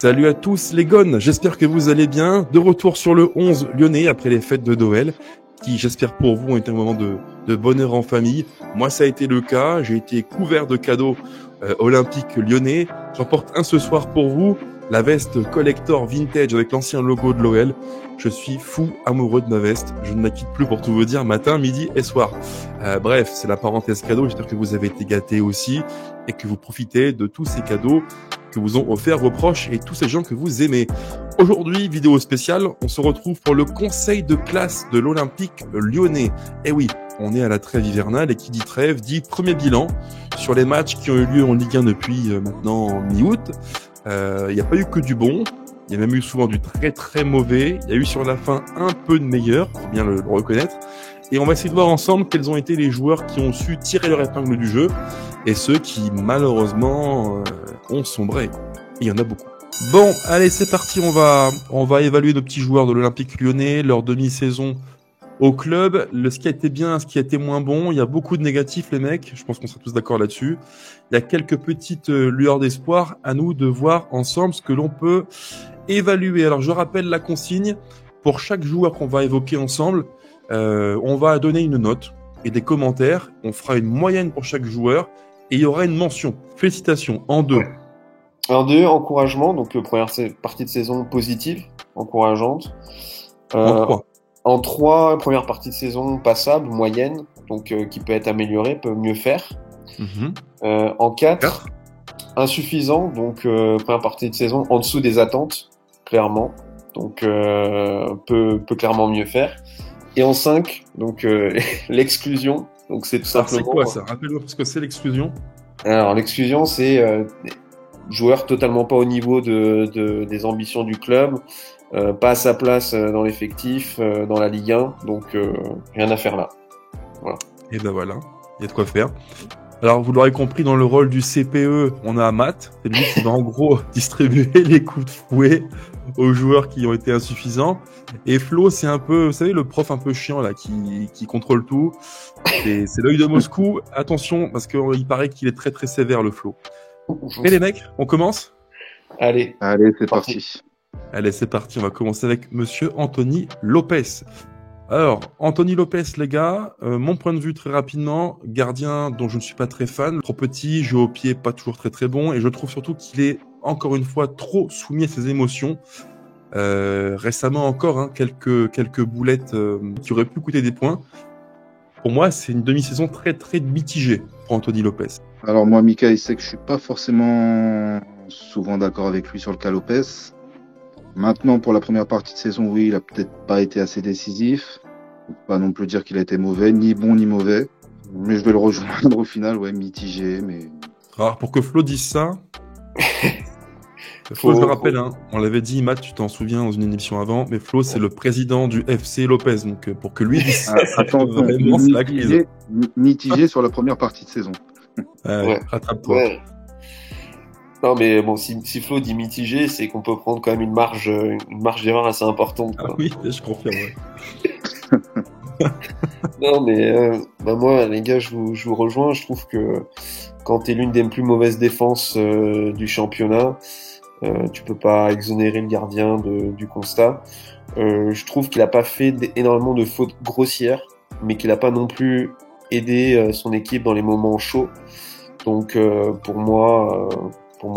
Salut à tous les gones, j'espère que vous allez bien. De retour sur le 11 lyonnais après les fêtes de Noël, qui j'espère pour vous ont été un moment de bonheur en famille. Moi ça a été le cas, j'ai été couvert de cadeaux olympiques lyonnais. J'en porte un ce soir pour vous, la veste collector vintage avec l'ancien logo de l'OL. Je suis fou amoureux de ma veste, je ne la quitte plus pour tout vous dire, matin, midi et soir. Bref, c'est la parenthèse cadeau, j'espère que vous avez été gâtés aussi et que vous profitez de tous ces cadeaux que vous ont offert vos proches et tous ces gens que vous aimez. Aujourd'hui, vidéo spéciale, on se retrouve pour le conseil de classe de l'Olympique lyonnais. Eh oui, on est à la trêve hivernale et qui dit trêve dit premier bilan sur les matchs qui ont eu lieu en Ligue 1 depuis maintenant mi-août. Il n'y a pas eu que du bon, il y a même eu souvent du très très mauvais, il y a eu sur la fin un peu de meilleur, faut bien le reconnaître. Et on va essayer de voir ensemble quels ont été les joueurs qui ont su tirer leur épingle du jeu et ceux qui malheureusement ont sombré. Il y en a beaucoup. Bon, allez, c'est parti, on va évaluer nos petits joueurs de l'Olympique lyonnais, leur demi-saison au club, ce qui a été bien, ce qui a été moins bon. Il y a beaucoup de négatifs, les mecs, je pense qu'on sera tous d'accord là-dessus. Il y a quelques petites lueurs d'espoir, à nous de voir ensemble ce que l'on peut évaluer. Alors je rappelle la consigne, pour chaque joueur qu'on va évoquer ensemble, on va donner une note et des commentaires, on fera une moyenne pour chaque joueur et il y aura une mention. Félicitations, en deux. En deux, encouragement, donc première partie de saison positive, encourageante. En trois. En trois, première partie de saison passable, moyenne, donc qui peut être améliorée, peut mieux faire. En quatre, insuffisant, donc première partie de saison en dessous des attentes, clairement, donc peut clairement mieux faire. Et en 5, donc l'exclusion, donc c'est tout simplement... C'est quoi ça? Rappelle-moi ce que c'est l'exclusion. Alors l'exclusion, c'est joueur totalement pas au niveau des ambitions du club, pas à sa place dans l'effectif, dans la Ligue 1, donc rien à faire là. Voilà. Et ben voilà, il y a de quoi faire. Alors vous l'aurez compris, dans le rôle du CPE, on a Matt, c'est lui qui va en gros distribuer les coups de fouet aux joueurs qui ont été insuffisants. Et Flo, c'est un peu, vous savez, le prof un peu chiant là, qui contrôle tout. C'est l'œil de Moscou. Attention, parce qu'il paraît qu'il est très très sévère, le Flo. Et les mecs, on commence ? Allez, c'est parti. Allez, c'est parti. On va commencer avec Monsieur Anthony Lopez. Alors, Anthony Lopez, les gars, mon point de vue très rapidement, gardien dont je ne suis pas très fan, trop petit, jeu au pied pas toujours très très bon, et je trouve surtout qu'il est encore une fois trop soumis à ses émotions. Récemment encore, quelques boulettes qui auraient pu coûter des points. Pour moi, c'est une demi-saison très très mitigée pour Anthony Lopez. Alors moi, Mika, il sait que je suis pas forcément souvent d'accord avec lui sur le cas Lopez. Maintenant, pour la première partie de saison, oui, il a peut-être pas été assez décisif. Faut pas non plus dire qu'il a été mauvais, ni bon ni mauvais. Mais je vais le rejoindre au final, ouais, mitigé, mais... Alors, pour que Flo dise ça... Flo, je le rappelle, on l'avait dit, Matt, tu t'en souviens dans une émission avant, mais Flo, c'est le président du FC Lopez, donc pour que lui dise ça, attention, vraiment, c'est la crise. Mitigé sur la première partie de saison. Rattrape-toi. Ouais. Non mais bon, si Flo dit mitigé, c'est qu'on peut prendre quand même une marge d'erreur assez importante, quoi. Ah oui, je confirme. Ouais. Non mais moi les gars, je vous rejoins. Je trouve que quand t'es l'une des plus mauvaises défenses du championnat, tu peux pas exonérer le gardien du constat. Je trouve qu'il a pas fait énormément de fautes grossières, mais qu'il a pas non plus aidé son équipe dans les moments chauds. Donc pour moi,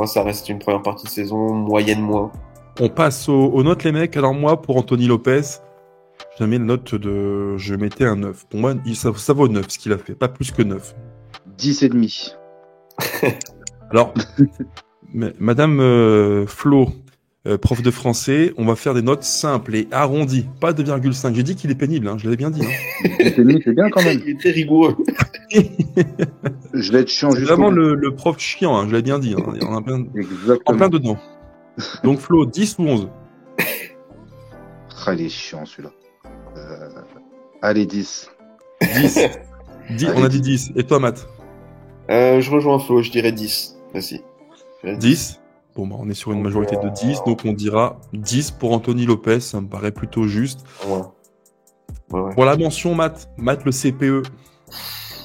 ça reste une première partie de saison moyenne moins. On passe aux notes, les mecs. Alors moi, pour Anthony Lopez, je mets une note je mettais un 9. Pour moi, ça vaut 9 ce qu'il a fait, pas plus que 9. 10,5. Alors, Madame Flo, prof de français, on va faire des notes simples et arrondies, pas 2,5. J'ai dit qu'il est pénible, je l'avais bien dit. C'est bien quand même. Il est très rigoureux. Je vais être chiant c'est vraiment le prof chiant, je l'avais bien dit. Il y en a en plein dedans. Donc Flo, 10 ou 11 ? Il est chiant celui-là. Allez, 10. 10. On a dit 10. Et toi, Matt ? Je rejoins Flo, je dirais 10. Merci. 10 ? Bon, on est sur une majorité de 10, donc on dira 10 pour Anthony Lopez, ça me paraît plutôt juste. Ouais. Pour la mention, Matt le CPE.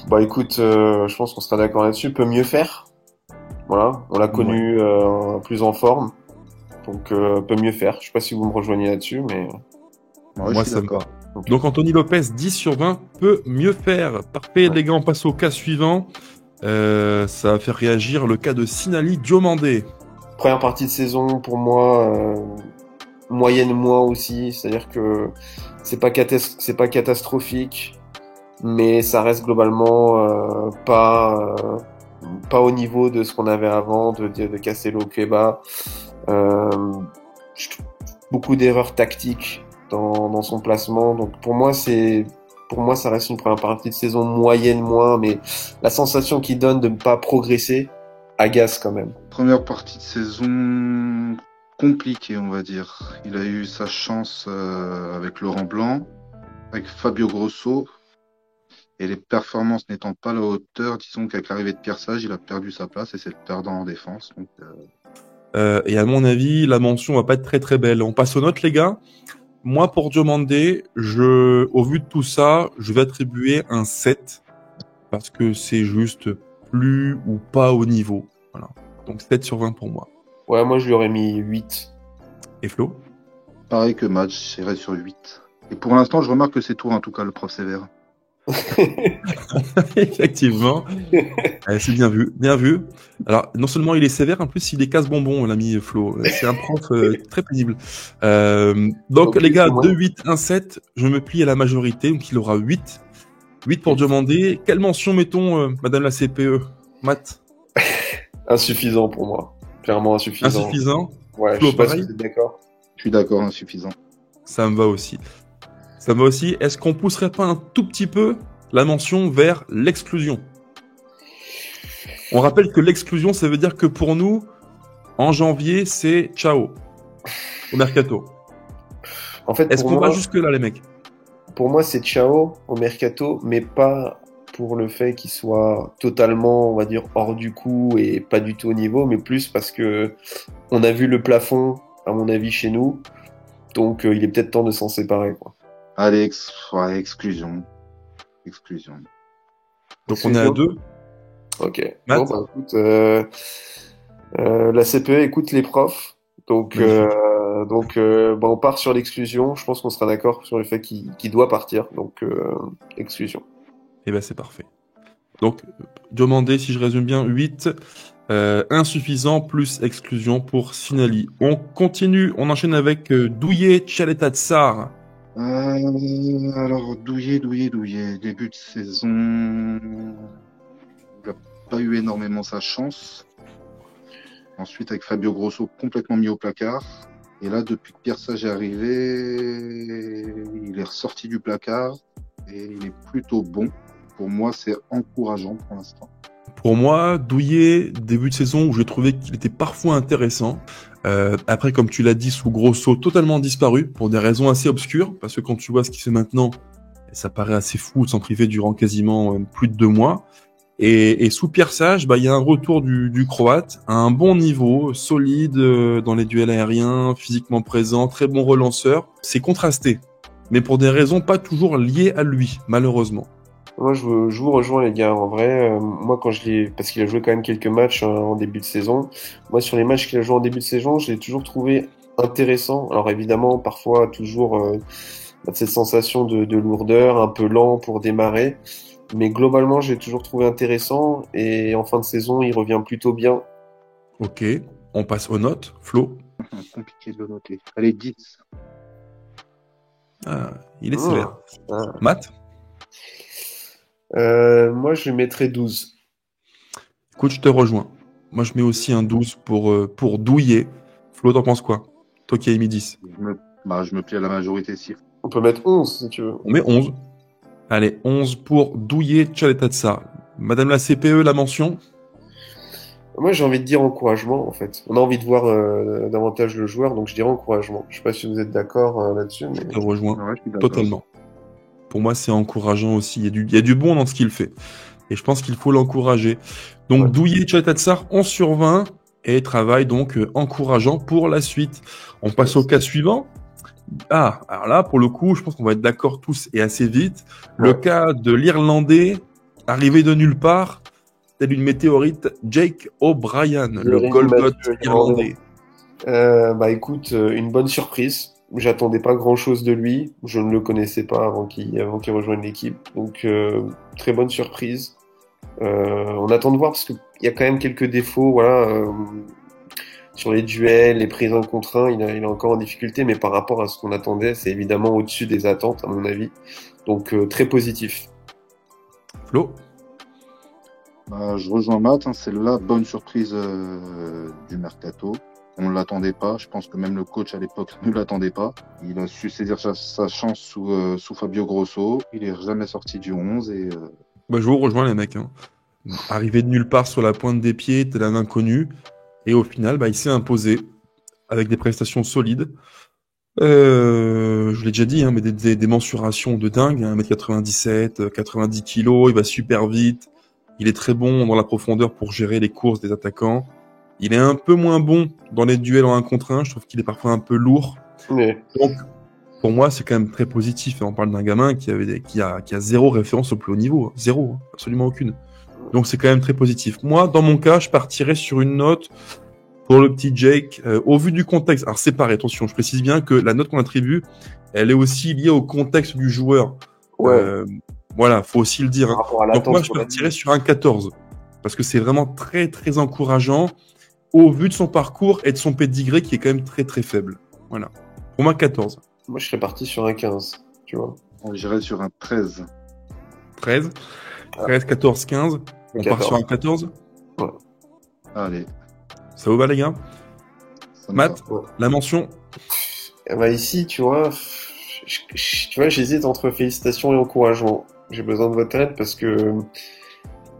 Bah écoute, je pense qu'on sera d'accord là-dessus, peut mieux faire. Voilà, on l'a connu plus en forme. Donc, peut mieux faire. Je sais pas si vous me rejoignez là-dessus, mais... Ouais, Moi, je suis ça me va. d'accord. Donc Anthony Lopez, 10 sur 20, peut mieux faire. Parfait, Ouais. les gars, on passe au cas suivant. Ça va faire réagir le cas de Sinali Diomandé. Première partie de saison, pour moi, moyenne moins aussi. C'est-à-dire que c'est pas catastrophique, mais ça reste globalement pas au niveau de ce qu'on avait avant, de Castello Keba. Je trouve beaucoup d'erreurs tactiques dans son placement. Donc pour moi, ça reste une première partie de saison moyenne moins, mais la sensation qu'il donne de ne pas progresser agace quand même. Première partie de saison compliquée, on va dire. Il a eu sa chance avec Laurent Blanc, avec Fabio Grosso, et les performances n'étant pas à la hauteur, disons qu'avec l'arrivée de Pierre Sage, il a perdu sa place et c'est le perdant en défense. Donc, Et à mon avis, la mention va pas être très très belle. On passe aux notes, les gars. Moi, pour Diomandé, au vu de tout ça, je vais attribuer un 7 parce que c'est juste plus ou pas au niveau. Voilà. Donc 7 sur 20 pour moi. Ouais, moi je lui aurais mis 8. Et Flo? pareil que match, j'irai sur 8. Et pour l'instant, je remarque que c'est tout, en tout cas, le prof sévère. Effectivement. C'est bien vu, bien vu. Alors, non seulement il est sévère, en plus il est casse-bonbon, l'ami Flo. C'est un prof très pénible. Donc, Ok, les gars, c'est moi. 2, 8, 1, 7, je me plie à la majorité, donc il aura 8. 8 pour demander. Quelle mention mettons, madame la CPE? Matt? Insuffisant pour moi. Clairement insuffisant. Insuffisant? Ouais, Flo, je sais pas pareil si vous êtes d'accord. Je suis d'accord, insuffisant. Ça me va aussi. Ça me va aussi. Est-ce qu'on pousserait pas un tout petit peu la mention vers l'exclusion? On rappelle que l'exclusion, ça veut dire que pour nous, en janvier, c'est ciao au mercato. En fait, Est-ce pour qu'on moi, va jusque-là, les mecs? pour moi, c'est ciao au mercato, mais pas pour le fait qu'il soit totalement, on va dire, hors du coup et pas du tout au niveau, mais plus parce que on a vu le plafond, à mon avis, chez nous. Donc, il est peut-être temps de s'en séparer, quoi. Allez, ouais, exclusion. Exclusion. Donc on est à 2. Ok. Matt Bon, bah, écoute, la CPE écoute les profs. Donc, bah, on part sur l'exclusion. Je pense qu'on sera d'accord sur le fait qu'il doit partir. Donc, exclusion. Et ben c'est parfait. Donc, demander, si je résume bien, 8. Insuffisant plus exclusion pour Sinali. On continue, on enchaîne avec Douillet Tchaletatsar. Alors, Douillet. Début de saison, il n'a pas eu énormément sa chance. Ensuite, avec Fabio Grosso complètement mis au placard. Et là, depuis que Pierre Sage est arrivé, il est ressorti du placard et il est plutôt bon. Pour moi, c'est encourageant pour l'instant. Pour moi, Douillet, début de saison où j'ai trouvé qu'il était parfois intéressant. Après, comme tu l'as dit, sous Grosso, totalement disparu pour des raisons assez obscures. Parce que quand tu vois ce qui se fait maintenant, ça paraît assez fou de s'en priver durant quasiment plus de 2 mois. Et sous Pierre Sage, bah, il y a un retour du Croate à un bon niveau, solide dans les duels aériens, physiquement présent, très bon relanceur. C'est contrasté, mais pour des raisons pas toujours liées à lui, malheureusement. Moi, je vous rejoins, les gars. En vrai, moi, parce qu'il a joué quand même quelques matchs en début de saison. Moi, sur les matchs qu'il a joué en début de saison, je l'ai toujours trouvé intéressant. Alors, évidemment, parfois, toujours cette sensation de lourdeur, un peu lent pour démarrer. Mais globalement, j'ai toujours trouvé intéressant. Et en fin de saison, il revient plutôt bien. Ok, on passe aux notes. Flo? Compliqué de le noter. Allez, 10. Ah, il est sévère. Ah. Matt? Moi, je mettrais 12. Écoute, je te rejoins. Moi, je mets aussi un 12 pour Douillet. Flo, t'en penses quoi? Toi qui as mis 10. Je me plie à la majorité, si. On peut mettre 11, si tu veux. On met 11. Allez, 11 pour Douillet Tchaletatsa. Madame la CPE, la mention? Moi, j'ai envie de dire encouragement, en fait. On a envie de voir davantage le joueur, donc je dirais encouragement. Je sais pas si vous êtes d'accord là-dessus, mais... Je te rejoins Ouais, je suis d'accord. totalement. Pour moi, c'est encourageant aussi. Il y a du bon dans ce qu'il fait. Et je pense qu'il faut l'encourager. Donc, Ouais. Douillet Tchaletatsa, 11 sur 20. Et travail donc encourageant pour la suite. On passe au cas suivant. Ah, alors là, pour le coup, je pense qu'on va être d'accord tous et assez vite. Le Ouais. cas de l'Irlandais, arrivé de nulle part, tel une météorite, Jake O'Brien, le Jérémy Golgoth Mathieu, irlandais. Écoute, une bonne surprise. J'attendais pas grand-chose de lui. Je ne le connaissais pas avant qu'il rejoigne l'équipe. Donc, très bonne surprise. On attend de voir parce qu'il y a quand même quelques défauts. Voilà, sur les duels, les prises en contre un, il est encore en difficulté. Mais par rapport à ce qu'on attendait, c'est évidemment au-dessus des attentes, à mon avis. Donc, très positif. Flo? Je rejoins Matt, hein, c'est la bonne surprise du mercato. On ne l'attendait pas. Je pense que même le coach à l'époque ne l'attendait pas. Il a su saisir sa chance sous Fabio Grosso. Il est jamais sorti du 11 et Je vous rejoins les mecs. Hein. Arrivé de nulle part sur la pointe des pieds, tel un inconnu. Et au final, il s'est imposé avec des prestations solides. Je l'ai déjà dit, hein, mais des mensurations de dingue. 1m97, 90 kg, il va super vite. Il est très bon dans la profondeur pour gérer les courses des attaquants. Il est un peu moins bon dans les duels en 1 contre 1. Je trouve qu'il est parfois un peu lourd. Mais... Donc, pour moi, c'est quand même très positif. On parle d'un gamin qui a zéro référence au plus haut niveau. Zéro, hein, absolument aucune. Donc, c'est quand même très positif. Moi, dans mon cas, je partirais sur une note pour le petit Jake, au vu du contexte. Alors, c'est pareil, attention, je précise bien que la note qu'on attribue, elle est aussi liée au contexte du joueur. Ouais. Voilà, faut aussi le dire. Hein. Donc, moi, je qu'on a partirais sur un 14. Parce que c'est vraiment très, très encourageant au vu de son parcours et de son pédigré qui est quand même très, très faible. Voilà. Pour moi, 14. Moi, je serais parti sur un 15, tu vois. on irait sur un 13. 13, 14, 15. On 14. part sur un 14. Ouais. Allez, Ça vous va, les gars? ça me Matt, va. Ouais. la mention? Ici, tu vois, j'hésite entre félicitations et encouragement. J'ai besoin de votre aide parce que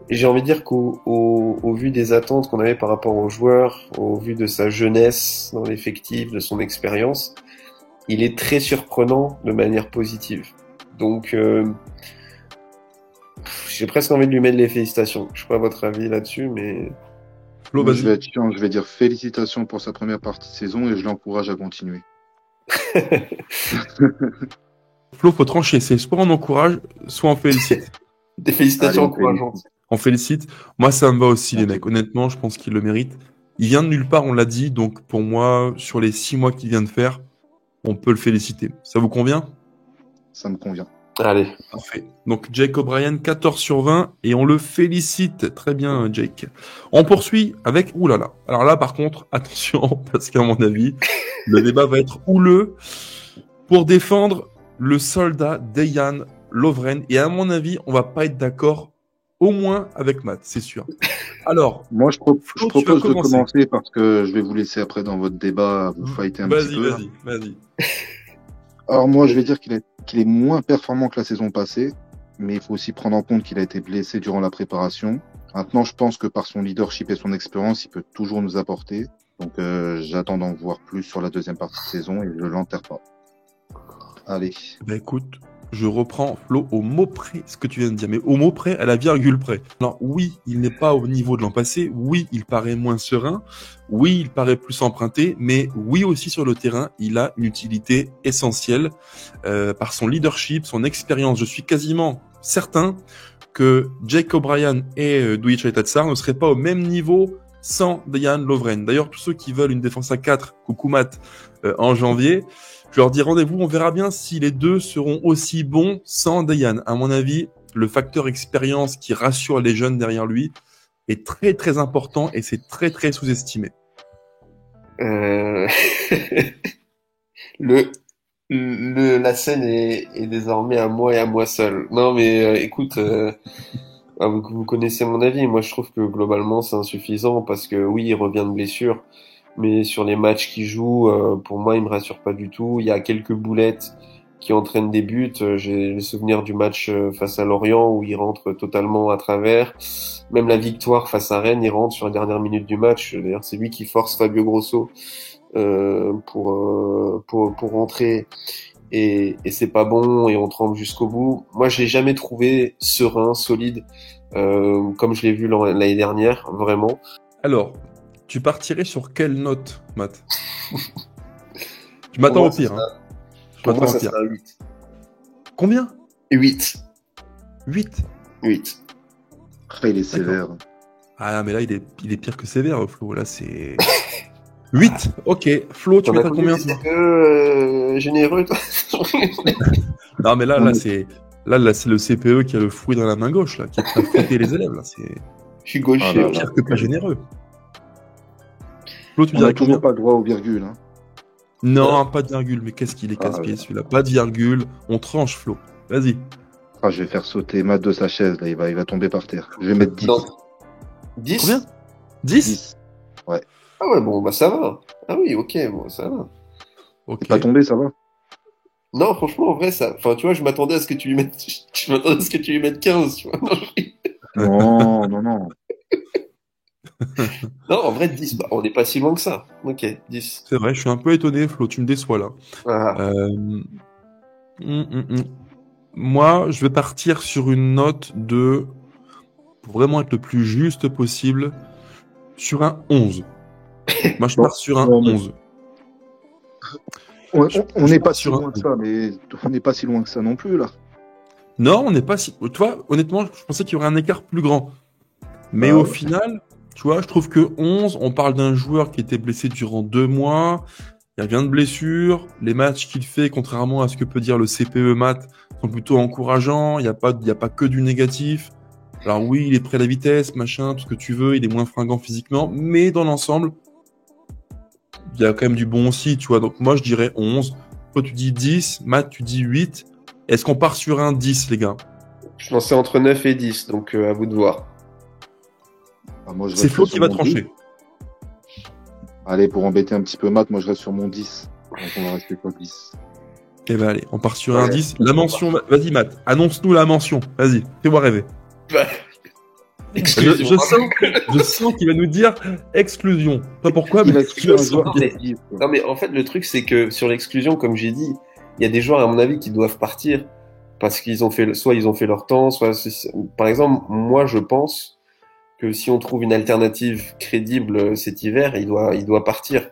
j'ai envie de dire qu'au vu des attentes qu'on avait par rapport aux joueurs, au vu de sa jeunesse dans l'effectif, de son expérience, il est très surprenant de manière positive. Donc, j'ai presque envie de lui mettre les félicitations. Je sais pas votre avis là-dessus, mais... Flo, Moi, vas-y. je vais être chiant, je vais dire félicitations pour sa première partie de saison et je l'encourage à continuer. Flo, faut trancher. C'est soit on encourage, soit on félicite. Des félicitations Allez, encourageantes. On félicite. Moi, ça me va aussi, les Merci. mecs. Honnêtement, je pense qu'il le mérite. Il vient de nulle part, on l'a dit. Donc, pour moi, sur les 6 mois qu'il vient de faire, on peut le féliciter. Ça vous convient? Ça me convient. Allez. Parfait. Donc, Jake O'Brien, 14 sur 20. Et on le félicite. Très bien, Jake. On poursuit avec... Ouh là là. Alors là, par contre, attention, parce qu'à mon avis, le débat va être houleux pour défendre le soldat Dejan Lovren. Et à mon avis, on va pas être d'accord, au moins avec Matt, c'est sûr. Alors, Moi, je Flo, tu vas propose de commencer. commencer parce que je vais vous laisser après dans votre débat vous fighter un petit peu. Vas-y. Alors moi, je vais dire qu'il est moins performant que la saison passée, mais il faut aussi prendre en compte qu'il a été blessé durant la préparation. Maintenant, je pense que par son leadership et son expérience, il peut toujours nous apporter. Donc j'attends d'en voir plus sur la deuxième partie de saison et je l'enterre pas. Allez. Ben écoute, je reprends, Flo, au mot près ce que tu viens de dire, mais au mot près, à la virgule près. Alors oui, il n'est pas au niveau de l'an passé, oui, il paraît moins serein, oui, il paraît plus emprunté, mais oui aussi sur le terrain, il a une utilité essentielle par son leadership, son expérience. Je suis quasiment certain que Jake O'Brien et Dujicic Tatsar ne seraient pas au même niveau sans Dejan Lovren. D'ailleurs, tous ceux qui veulent une défense à 4, coucou Matt, en janvier, je leur dis rendez-vous, on verra bien si les deux seront aussi bons sans Dejan. À mon avis, le facteur expérience qui rassure les jeunes derrière lui est très très important et c'est très très sous-estimé. La scène est désormais à moi et à moi seul. Non, mais écoute, vous connaissez mon avis. Moi, je trouve que globalement, c'est insuffisant parce que oui, il revient de blessure, mais sur les matchs qu'il joue, pour moi, il me rassure pas du tout. Il y a quelques boulettes qui entraînent des buts. J'ai le souvenir du match face à Lorient où il rentre totalement à travers. Même la victoire face à Rennes, il rentre sur la dernière minute du match. D'ailleurs, c'est lui qui force Fabio Grosso pour rentrer. Et c'est pas bon et on tremble jusqu'au bout. Moi, je l'ai jamais trouvé serein, solide, comme je l'ai vu l'année dernière, vraiment. Alors, tu partirais sur quelle note, Matt? Tu m'attends au pire. Pour moi, ça sera 8. Combien? 8. 8. 8. Après, il est sévère. Ah, mais là, il est pire que sévère, Flo. Là, c'est... 8. Ok. Flo, tu T'en mets as à combien des toi CPE généreux, toi? Non, mais là, c'est le CPE qui a le fouet dans la main gauche, là, qui est prêt à fouetter les élèves, là. C'est Je suis gaucher. Ah là là. pire que pas généreux. Flo, tu On dirais n'a toujours combien? pas le droit aux virgules. Hein. Non, pas de virgule, mais qu'est-ce qu'il est Ah, casse-pied celui-là. Pas de virgule, on tranche, Flo. Vas-y. Ah, je vais faire sauter Matt de sa chaise, là, il va tomber par terre. Je vais mettre 10. Donc, 10? Combien 10? 10. Ah ouais, bon, bah ça va. Ah oui, ok, bon, ça va. Ok. T'es pas tombé, ça va? Non, franchement, en vrai, ça. Enfin, tu vois, je m'attendais à ce que tu lui mettes. Je m'attendais à ce que tu lui mettes 15, tu vois. Non, non, non. Non, en vrai, 10, bah, on n'est pas si loin que ça. Ok, 10. C'est vrai, je suis un peu étonné, Flo, tu me déçois là. Ah, Hum, hum, hum. Moi, je vais partir sur une note de, pour vraiment être le plus juste possible, sur un 11. Moi, je pars sur un Non, mais- 11. On Je n'est pars pas si sur un loin que ça, mais on n'est pas si loin que ça non plus, là. Non, on n'est pas si... Tu vois, honnêtement, je pensais qu'il y aurait un écart plus grand. Mais Ah au ouais. final, tu vois, je trouve que 11, on parle d'un joueur qui était blessé durant 2 mois, il revient de blessure, les matchs qu'il fait, contrairement à ce que peut dire le CPE Math, sont plutôt encourageants, il y a pas que du négatif. Alors oui, il est prêt à la vitesse, machin, tout ce que tu veux, il est moins fringant physiquement, mais dans l'ensemble, il y a quand même du bon aussi, tu vois. Donc moi, je dirais 11. Toi, tu dis 10, Matt, tu dis 8. Est-ce qu'on part sur un 10, les gars? je pensais entre 9 et 10, donc à vous de voir. Ah, moi, je C'est resterai Flo sur qui va mon trancher. 10. Allez, pour embêter un petit peu Matt, moi, je reste sur mon 10. Donc, on va rester sur 10. Eh ben allez, on part sur un Ouais. 10. La mention, vas-y Matt, annonce-nous la mention. Vas-y, fais-moi rêver. Bah, exclusion. Je sens qu'il va nous dire exclusion. Pas pourquoi, mais Il va je exclure un sens. joueur mais- décisif, quoi. Non, mais en fait, le truc, c'est que sur l'exclusion, comme j'ai dit, il y a des joueurs, à mon avis, qui doivent partir parce qu'ils ont fait, soit ils ont fait leur temps, soit, par exemple, moi, je pense que si on trouve une alternative crédible cet hiver, il doit partir.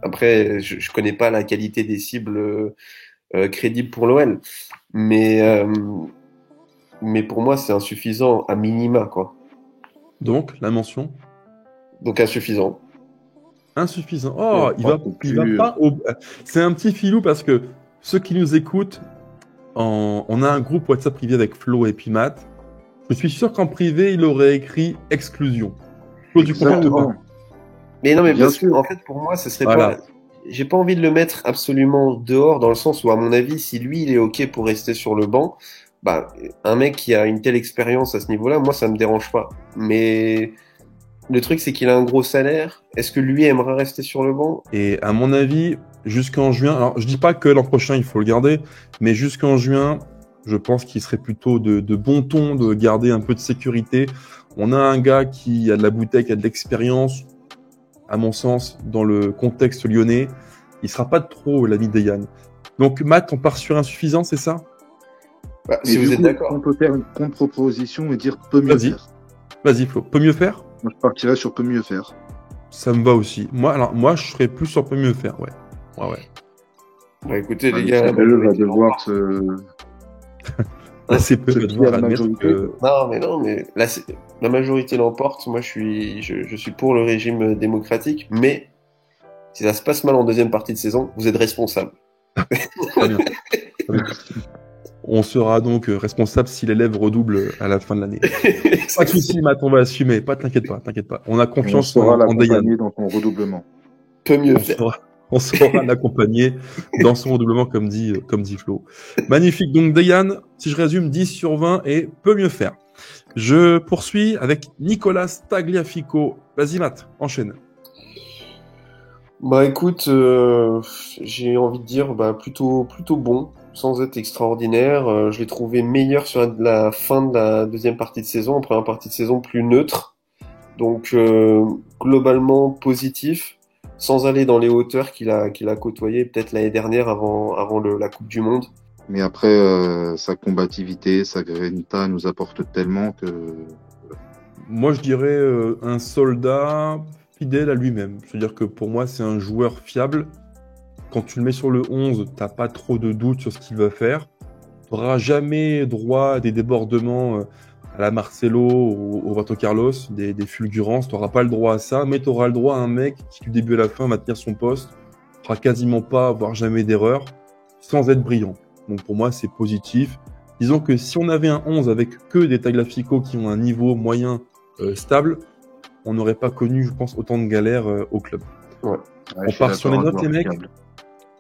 Après, je connais pas la qualité des cibles crédibles pour l'OL, mais pour moi, c'est insuffisant à minima, quoi. Donc, la mention Donc insuffisant. insuffisant. Oh, Oh, il va pas au... C'est un petit filou parce que ceux qui nous écoutent, on a un groupe WhatsApp privé avec Flo et puis Matt. Je suis sûr qu'en privé, il aurait écrit exclusion. Flo, tu comprends ou Exactement. pas? Mais non, mais Bien parce que, sûr. en fait, pour moi, ce serait Voilà. pas. J'ai pas envie de le mettre absolument dehors, dans le sens où, à mon avis, si lui, il est OK pour rester sur le banc, bah, un mec qui a une telle expérience à ce niveau-là, moi, ça me dérange pas. Mais le truc, c'est qu'il a un gros salaire. Est-ce que lui aimerait rester sur le banc? Et à mon avis, jusqu'en juin, alors je dis pas que l'an prochain il faut le garder, mais jusqu'en juin, je pense qu'il serait plutôt de bon ton de garder un peu de sécurité. On a un gars qui a de la bouteille, qui a de l'expérience, à mon sens, dans le contexte lyonnais. Il sera pas trop l'ami de Yann. Donc Matt, on part sur insuffisant, c'est ça? Bah, Et si du vous êtes coup, d'accord. on peut faire une contre-proposition et dire peut mieux Vas-y. faire. Vas-y Flo, peut mieux faire? Moi, je partirais sur peut mieux faire. Ça me va aussi. Moi, je serais plus sur peut mieux faire, ouais. Ouais. Bah, écoutez, les Le gars, CPE va devoir se... Là, c'est peu Ce de qui devoir a la admettre majorité. que... Non, mais là, la majorité l'emporte. Moi, je suis pour le régime démocratique, mais si ça se passe mal en deuxième partie de saison, vous êtes responsable. Très bien. Très bien. On sera donc responsable si l'élève redouble à la fin de l'année. Pas de soucis, Matt, on va assumer. T'inquiète pas. On a On confiance saura en Dayan. l'accompagner dans son redoublement. Peut mieux faire. On saura l'accompagner dans son redoublement, comme dit Flo. Magnifique. Donc, Dayan, si je résume, 10 sur 20 et peut mieux faire. Je poursuis avec Nicolas Tagliafico. Vas-y, Matt, enchaîne. Bah écoute, j'ai envie de dire plutôt bon, sans être extraordinaire. Je l'ai trouvé meilleur sur la fin de la deuxième partie de saison, en première partie de saison plus neutre. Donc globalement positif, sans aller dans les hauteurs qu'il a côtoyées peut-être l'année dernière avant la Coupe du Monde. Mais après, sa combativité, sa grinta nous apporte tellement que... Moi, je dirais un soldat fidèle à lui-même. C'est-à-dire que pour moi, c'est un joueur fiable. Quand tu le mets sur le 11, t'as pas trop de doutes sur ce qu'il va faire. Tu n'auras jamais droit à des débordements à la Marcelo, au Roberto Carlos, des fulgurances. T'auras pas le droit à ça, mais t'auras le droit à un mec qui, du début à la fin, va tenir son poste, fera quasiment pas, voire jamais d'erreur, sans être brillant. Donc pour moi, c'est positif. Disons que si on avait un 11 avec que des Tagliafico qui ont un niveau moyen stable, on n'aurait pas connu, je pense, autant de galères au club. Ouais. On part sur les notes, les mecs.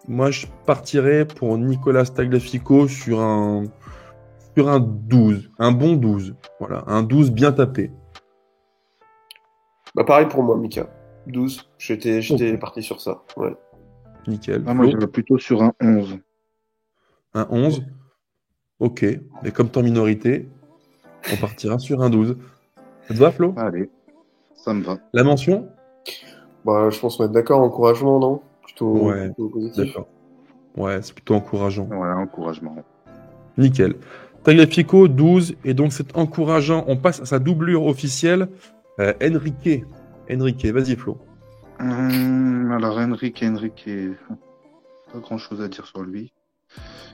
Moi, je partirais pour Nicolas Tagliafico sur un 12, un bon 12. Voilà, un 12 bien tapé. Bah pareil pour moi, Mika. 12. J'étais parti sur ça. Ouais. Nickel. Ah, moi, j'irais plutôt sur un 11. Un 11. Ok. Mais comme t'es en minorité, on partira sur un 12. Ça te va, Flo? Allez, ça me va. La mention? Bah, je pense mettre d'accord. Encouragement, non? Plutôt positif. D'accord. Ouais, c'est plutôt encourageant. Ouais, encouragement. Nickel. Tagliafico, 12. Et donc, c'est encourageant. On passe à sa doublure officielle. Enrique. Vas-y, Flo. Alors, Enrique, pas grand-chose à dire sur lui.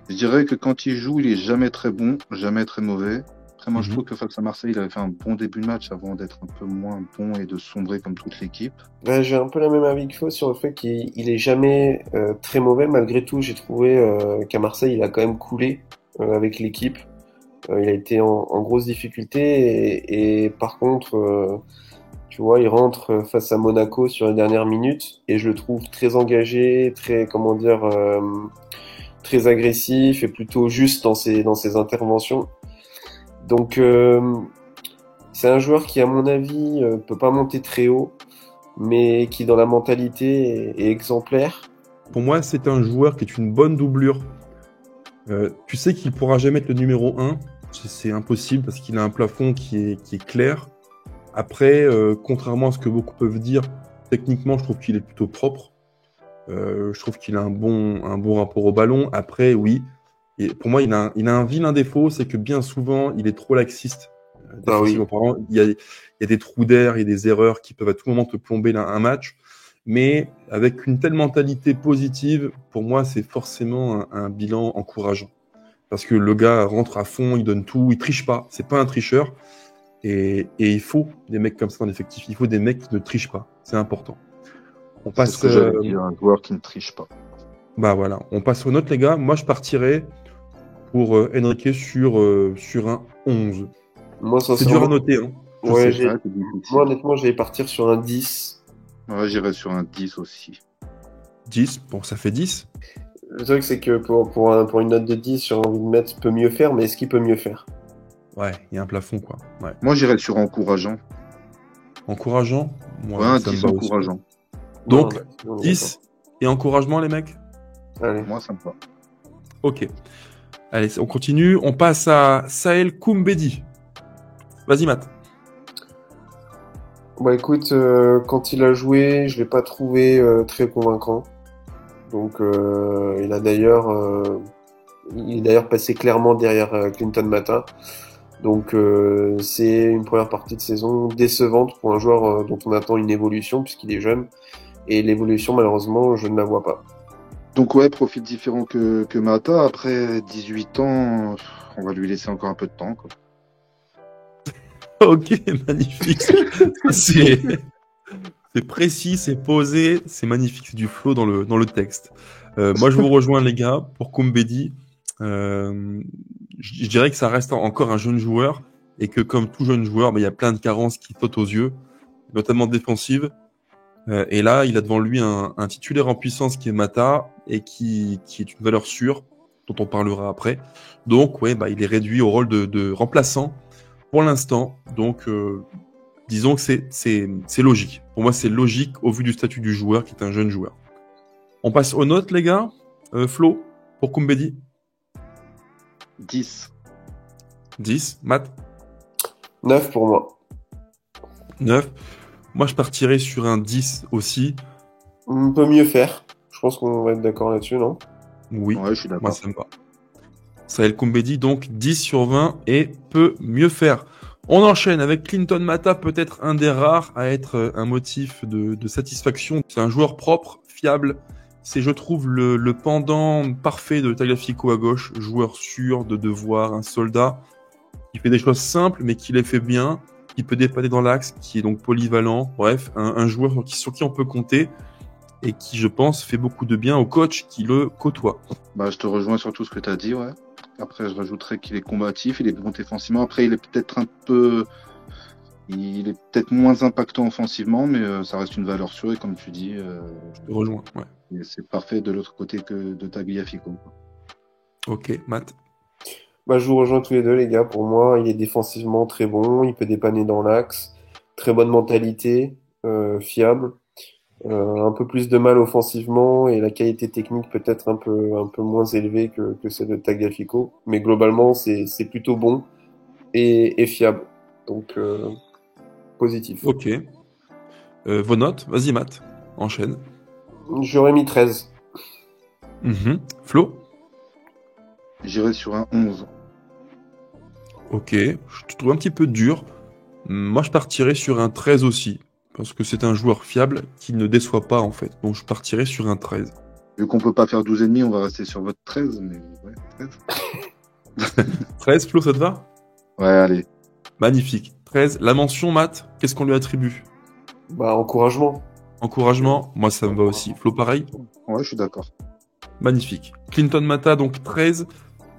Je dirais que quand il joue, il est jamais très bon, jamais très mauvais. Après, moi, je trouve que face à Marseille, il avait fait un bon début de match avant d'être un peu moins bon et de sombrer comme toute l'équipe. Ouais, j'ai un peu la même avis que Flo sur le fait qu'il est jamais très mauvais. Malgré tout, j'ai trouvé qu'à Marseille, il a quand même coulé avec l'équipe. Il a été en grosse difficulté et par contre, tu vois, il rentre face à Monaco sur les dernières minutes et je le trouve très engagé, très, comment dire, très agressif et plutôt juste dans ses interventions. Donc, c'est un joueur qui, à mon avis, peut pas monter très haut, mais qui, dans la mentalité, est exemplaire. Pour moi, c'est un joueur qui est une bonne doublure. Tu sais qu'il pourra jamais être le numéro 1. C'est impossible parce qu'il a un plafond qui est clair. Après, contrairement à ce que beaucoup peuvent dire, techniquement, je trouve qu'il est plutôt propre. Je trouve qu'il a un bon rapport au ballon. Après, oui. Et pour moi, il a un vilain défaut, c'est que bien souvent, il est trop laxiste. Défensivement parlant, il y a des trous d'air, il y a des erreurs qui peuvent à tout moment te plomber un match. Mais avec une telle mentalité positive, pour moi, c'est forcément un bilan encourageant. Parce que le gars rentre à fond, il donne tout, il triche pas. C'est pas un tricheur. Et il faut des mecs comme ça dans l'effectif. Il faut des mecs qui ne trichent pas. C'est important. On passe. C'est ce que j'allais dire, un joueur qui ne triche pas. Bah voilà. On passe aux notes, les gars. Moi, je partirais pour Enrique sur un 11. Moi, c'est dur à noter. Hein. Ouais, moi, honnêtement, j'allais partir sur un 10. Ouais, j'irais sur un 10 aussi. 10, bon, ça fait 10. Le truc, c'est que pour une note de 10, j'ai envie de mettre peut mieux faire, mais est-ce qu'il peut mieux faire? Ouais, il y a un plafond, quoi. Ouais. Moi, j'irais sur encourageant. Encourageant? Ouais, un 10 encourageant. Donc, 10 et encouragement, les mecs? Allez. Moi, ça me va. Ok. Allez, on continue. On passe à Saël Koumbedi. Vas-y, Matt. Bah écoute, quand il a joué, je l'ai pas trouvé très convaincant. Donc il est d'ailleurs passé clairement derrière Clinton Mata. Donc c'est une première partie de saison décevante pour un joueur dont on attend une évolution puisqu'il est jeune. Et l'évolution, malheureusement, je ne la vois pas. Donc ouais, profil différent que Mata. Après 18 ans, on va lui laisser encore un peu de temps, quoi. Ok, magnifique. C'est précis, c'est posé, c'est magnifique, c'est du flow dans le texte. Moi, je vous rejoins, les gars, pour Koumbedi. Je dirais que ça reste encore un jeune joueur et que, comme tout jeune joueur, il y a plein de carences qui sautent aux yeux, notamment défensives. Et là, il a devant lui un titulaire en puissance qui est Mata et qui est une valeur sûre, dont on parlera après. Donc, ouais, il est réduit au rôle de remplaçant pour l'instant. Donc, disons que c'est logique. Pour moi, c'est logique au vu du statut du joueur qui est un jeune joueur. On passe aux notes, les gars. Flo, pour Koumbedi? 10. 10. Matt? 9 pour moi. 9. Moi, je partirais sur un 10 aussi. On peut mieux faire. Je pense qu'on va être d'accord là-dessus, non? Oui, ouais, je suis d'accord. Moi, ça me va. Saël Koumbedi, donc 10 sur 20 et peut mieux faire. On enchaîne avec Clinton Mata, peut-être un des rares à être un motif de satisfaction. C'est un joueur propre, fiable. C'est, je trouve, le pendant parfait de Tagliafico à gauche. Joueur sûr, de devoir, un soldat. qui fait des choses simples, mais qui les fait bien, qui peut dépanner dans l'axe, qui est donc polyvalent. Bref, un joueur sur qui on peut compter et qui, je pense, fait beaucoup de bien au coach qui le côtoie. Bah, je te rejoins sur tout ce que tu as dit, ouais. Après, je rajouterais qu'il est combatif, il est bon défensivement. Après, il est peut-être moins impactant offensivement, mais ça reste une valeur sûre. Et comme tu dis, Je te rejoins, ouais. c'est parfait de l'autre côté que de Tagliafico, quoi. Ok, Matt. Bah, je vous rejoins tous les deux, les gars. Pour moi, il est défensivement très bon, il peut dépanner dans l'axe, très bonne mentalité, fiable. Un peu plus de mal offensivement et la qualité technique peut-être un peu moins élevée que celle de Tagliafico. Mais globalement, c'est plutôt bon et fiable. Donc, positif. Ok. Vos notes, vas-y Matt, enchaîne. J'aurais mis 13. Flo. J'irai sur un 11. Ok, je te trouve un petit peu dur. Moi, je partirais sur un 13 aussi, parce que c'est un joueur fiable qui ne déçoit pas en fait. Donc, je partirais sur un 13. Vu qu'on peut pas faire 12,5, on va rester sur votre 13, mais ouais, 13. 13, Flo, ça te va? Ouais, allez. Magnifique. 13. La mention, Matt, qu'est-ce qu'on lui attribue? Bah, encouragement. Encouragement, moi ça me va aussi. Flo, pareil? Ouais, je suis d'accord. Magnifique. Clinton Mata, donc 13,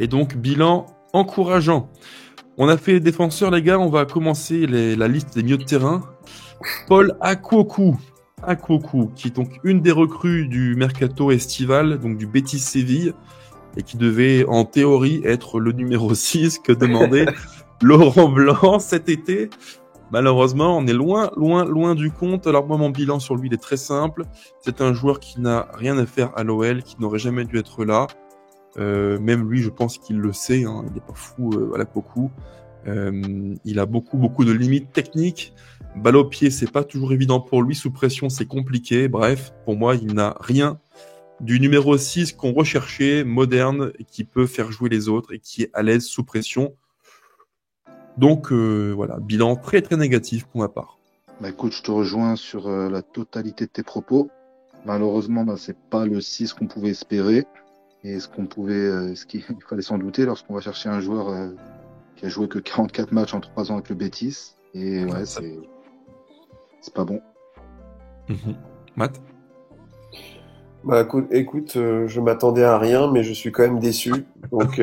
et donc bilan encourageant. On a fait les défenseurs, les gars, on va commencer la liste des milieux de terrain. Paul Akwoku, qui est donc une des recrues du mercato estival, donc du Betis Séville, et qui devait en théorie être le numéro 6 que demandait Laurent Blanc cet été. Malheureusement, on est loin du compte. Alors moi, mon bilan sur lui, il est très simple. C'est un joueur qui n'a rien à faire à l'OL, qui n'aurait jamais dû être là. Même lui, je pense qu'il le sait. Hein. Il n'est pas fou à Akwoku. Il a beaucoup de limites techniques. Balle au pied, c'est pas toujours évident pour lui. Sous pression, c'est compliqué. Bref, pour moi, il n'a rien du numéro 6 qu'on recherchait, moderne, qui peut faire jouer les autres et qui est à l'aise sous pression. Donc voilà, bilan très négatif pour ma part. Bah écoute, je te rejoins sur la totalité de tes propos. Malheureusement, c'est pas le 6 qu'on pouvait espérer. Et il fallait s'en douter lorsqu'on va chercher un joueur qui a joué que 44 matchs en 3 ans avec le Betis. Et ouais, c'est pas bon. Matt? Bah écoute, je m'attendais à rien, mais je suis quand même déçu. Donc,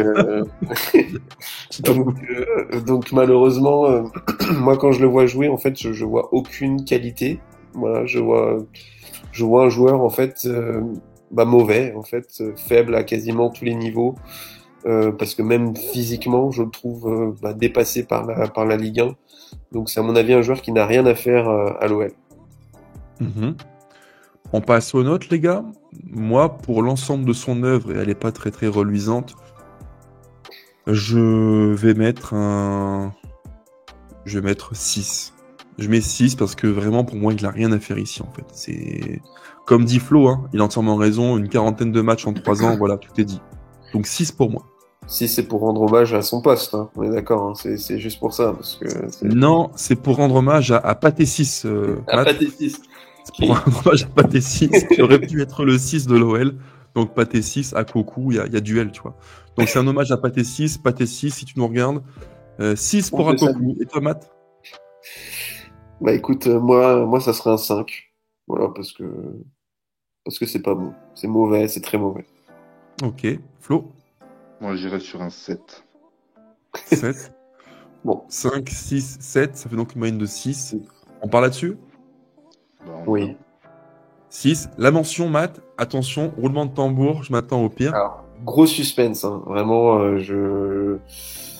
donc malheureusement, moi quand je le vois jouer, en fait, je vois aucune qualité. Voilà, je vois un joueur en fait mauvais, en fait, faible à quasiment tous les niveaux, parce que même physiquement, je le trouve dépassé par la Ligue 1. Donc c'est à mon avis un joueur qui n'a rien à faire à l'OL. On passe aux notes, les gars. Moi, pour l'ensemble de son œuvre, et elle n'est pas très reluisante, je vais mettre 6. Je mets 6 parce que vraiment, pour moi, il n'a rien à faire ici, en fait. C'est comme dit Flo, hein, il a entièrement raison, une quarantaine de matchs en 3 ans, voilà, tout est dit. Donc 6 pour moi. 6, c'est pour rendre hommage à son poste, hein. On est d'accord, hein. C'est juste pour ça. Parce que non, c'est pour rendre hommage à Pathé 6. À Pathé 6. C'est pour rendre hommage à Pathé 6, qui aurait pu être le 6 de l'OL. Donc Pathé 6, Akwoku, il y a duel, tu vois. Donc c'est un hommage à Pathé 6, si tu nous regardes. 6 pour Akwoku. Et toi, Matt? Bah écoute, moi ça serait un 5. Voilà, parce que c'est pas bon. C'est mauvais, c'est très mauvais. Ok. Flo? Moi, j'irais sur un 7. 7. Bon. 5, 6, 7, ça fait donc une moyenne de 6. On parle là-dessus? Oui. 6. La mention, Matt, attention, roulement de tambour, je m'attends au pire. Alors, gros suspense, hein. Vraiment,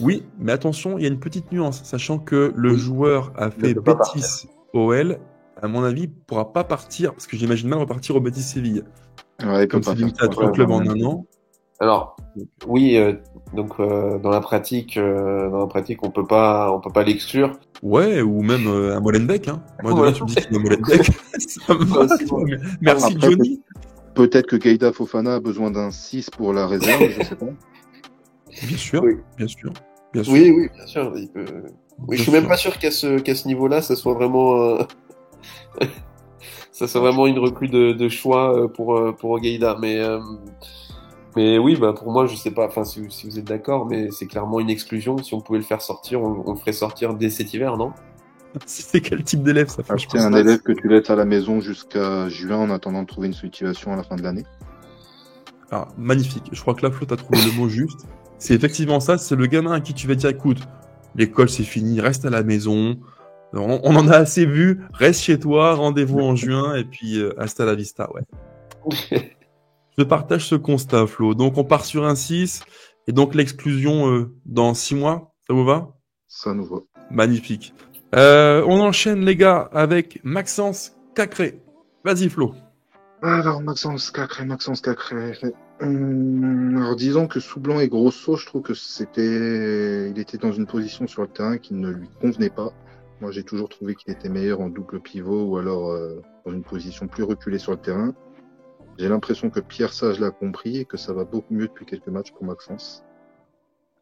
Oui, mais attention, il y a une petite nuance, sachant que le joueur a fait Betis OL, à mon avis, pourra pas partir, parce que j'imagine mal repartir au Betis Séville. Ouais, comme c'est limité à 3 clubs en un an. Alors, oui, donc dans la pratique, on peut pas l'exclure. Ouais, ou même à Molenbeek, hein. Moi, demain, tu me dis qu'il est à Molenbeek. Ça me va. Merci, après, Johnny. Peut-être que Keita Fofana a besoin d'un 6 pour la réserve, je sais pas. Bien sûr, oui. Bien sûr. Oui, bien sûr. Il peut... Oui, je suis même pas sûr qu'à ce niveau-là, ça soit vraiment, ça soit vraiment une recrue de choix pour Gueïda. Mais Mais oui, bah pour moi, je sais pas, enfin si vous êtes d'accord, mais c'est clairement une exclusion. Si on pouvait le faire sortir, on le ferait sortir dès cet hiver, non? C'est quel type d'élève, ça, Ah, franchement? c'est un élève que tu laisses à la maison jusqu'à juin en attendant de trouver une situation à la fin de l'année. Ah, magnifique. Je crois que là, Flo, t'as trouvé le mot juste. C'est effectivement ça. C'est le gamin à qui tu vas dire, écoute, l'école, c'est fini, reste à la maison. On en a assez vu. Reste chez toi, rendez-vous en juin, et puis hasta la vista, ouais. Je partage ce constat, Flo. Donc, on part sur un 6, et donc l'exclusion dans 6 mois. Ça vous va? Ça nous va. Magnifique. On enchaîne, les gars, avec Maxence Cacré. Vas-y, Flo. Alors, Maxence Cacré. Alors, disons que Soublan et Grosso, je trouve que il était dans une position sur le terrain qui ne lui convenait pas. Moi, j'ai toujours trouvé qu'il était meilleur en double pivot ou alors dans une position plus reculée sur le terrain. J'ai l'impression que Pierre Sage l'a compris et que ça va beaucoup mieux depuis quelques matchs pour Maxence.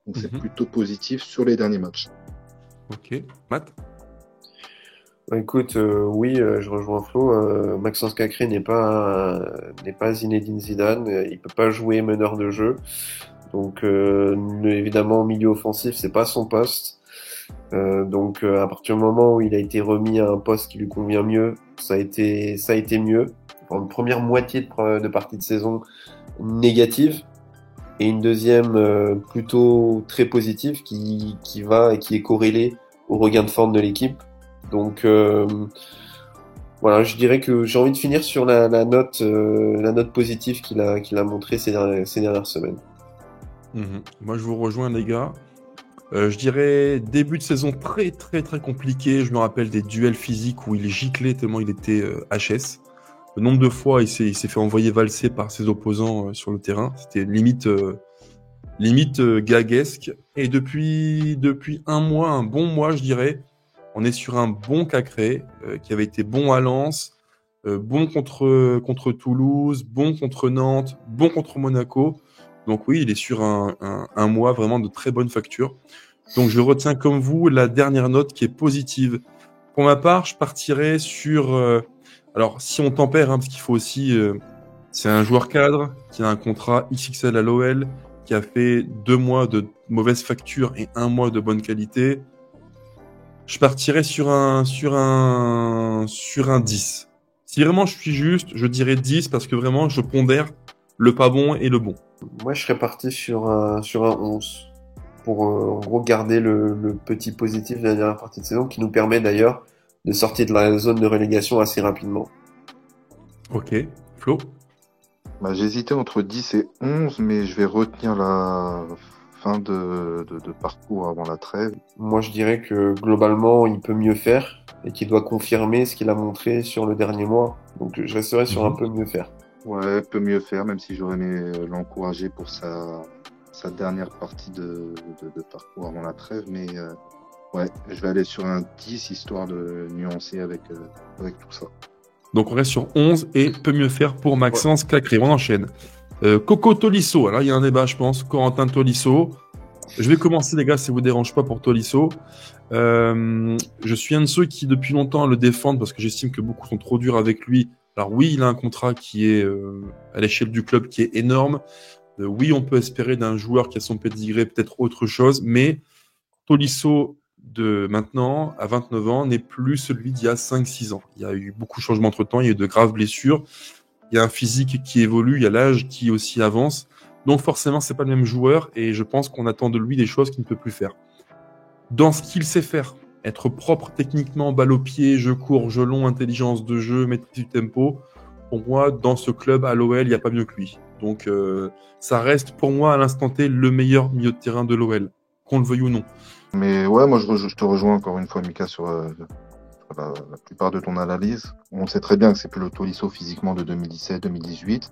Donc, c'est plutôt positif sur les derniers matchs. Ok. Matt? Écoute, oui, je rejoins Flo. Maxence Cacré n'est pas Zinedine Zidane. Il peut pas jouer meneur de jeu. Donc, évidemment, au milieu offensif, c'est pas son poste. Donc, à partir du moment où il a été remis à un poste qui lui convient mieux, ça a été mieux. Enfin, une première moitié de partie de saison négative et une deuxième plutôt très positive qui va et qui est corrélée au regain de forme de l'équipe. Donc voilà, je dirais que j'ai envie de finir sur la note positive qu'il a montré ces dernières semaines. Moi, je vous rejoins, les gars. Je dirais début de saison très très très compliqué. Je me rappelle des duels physiques où il giclait tellement il était HS. Le nombre de fois il s'est fait envoyer valser par ses opposants sur le terrain, c'était limite gaguesque. Et depuis un mois, un bon mois, je dirais, on est sur un bon Cacré qui avait été bon à Lens, bon contre Toulouse, bon contre Nantes, bon contre Monaco. Donc oui, il est sur un mois vraiment de très bonne facture. Donc je retiens comme vous la dernière note qui est positive. Pour ma part, je partirais sur... alors si on tempère, parce qu'il faut aussi... c'est un joueur cadre qui a un contrat XXL à l'OL, qui a fait 2 mois de mauvaise facture et 1 mois de bonne qualité. Je partirais sur un 10. Si vraiment je suis juste, je dirais 10 parce que vraiment je pondère le pas bon et le bon. Moi, je serais parti sur un 11 pour en gros garder le petit positif de la dernière partie de saison qui nous permet d'ailleurs de sortir de la zone de relégation assez rapidement. Ok. Flo? J'hésitais entre 10 et 11, mais je vais retenir la fin de parcours avant la trêve. Moi, je dirais que globalement, il peut mieux faire et qu'il doit confirmer ce qu'il a montré sur le dernier mois. Donc, je resterai sur un peu mieux faire. Ouais, peut mieux faire, même si j'aurais aimé l'encourager pour sa dernière partie de parcours avant la trêve. Mais ouais, je vais aller sur un 10 histoire de nuancer avec tout ça. Donc on reste sur 11 et peut mieux faire pour Maxence Cacré. On enchaîne. Coco Tolisso. Alors il y a un débat, je pense. Corentin Tolisso. Je vais commencer, les gars, si ça vous dérange pas pour Tolisso. Je suis un de ceux qui, depuis longtemps, le défendent parce que j'estime que beaucoup sont trop durs avec lui. Alors oui, il a un contrat qui est à l'échelle du club qui est énorme. Oui, on peut espérer d'un joueur qui a son pédigré peut-être autre chose, mais Tolisso de maintenant, à 29 ans, n'est plus celui d'il y a 5-6 ans. Il y a eu beaucoup de changements entre-temps, il y a eu de graves blessures, il y a un physique qui évolue, il y a l'âge qui aussi avance. Donc forcément, c'est pas le même joueur et je pense qu'on attend de lui des choses qu'il ne peut plus faire. Dans ce qu'il sait faire, être propre techniquement, balle au pied, jeu court, jeu long, intelligence de jeu, maîtrise du tempo, pour moi, dans ce club à l'OL, il n'y a pas mieux que lui. Donc ça reste pour moi à l'instant T le meilleur milieu de terrain de l'OL, qu'on le veuille ou non. Mais ouais, moi je te rejoins encore une fois, Mika, sur la plupart de ton analyse. On sait très bien que c'est plus le Tolisso physiquement de 2017-2018.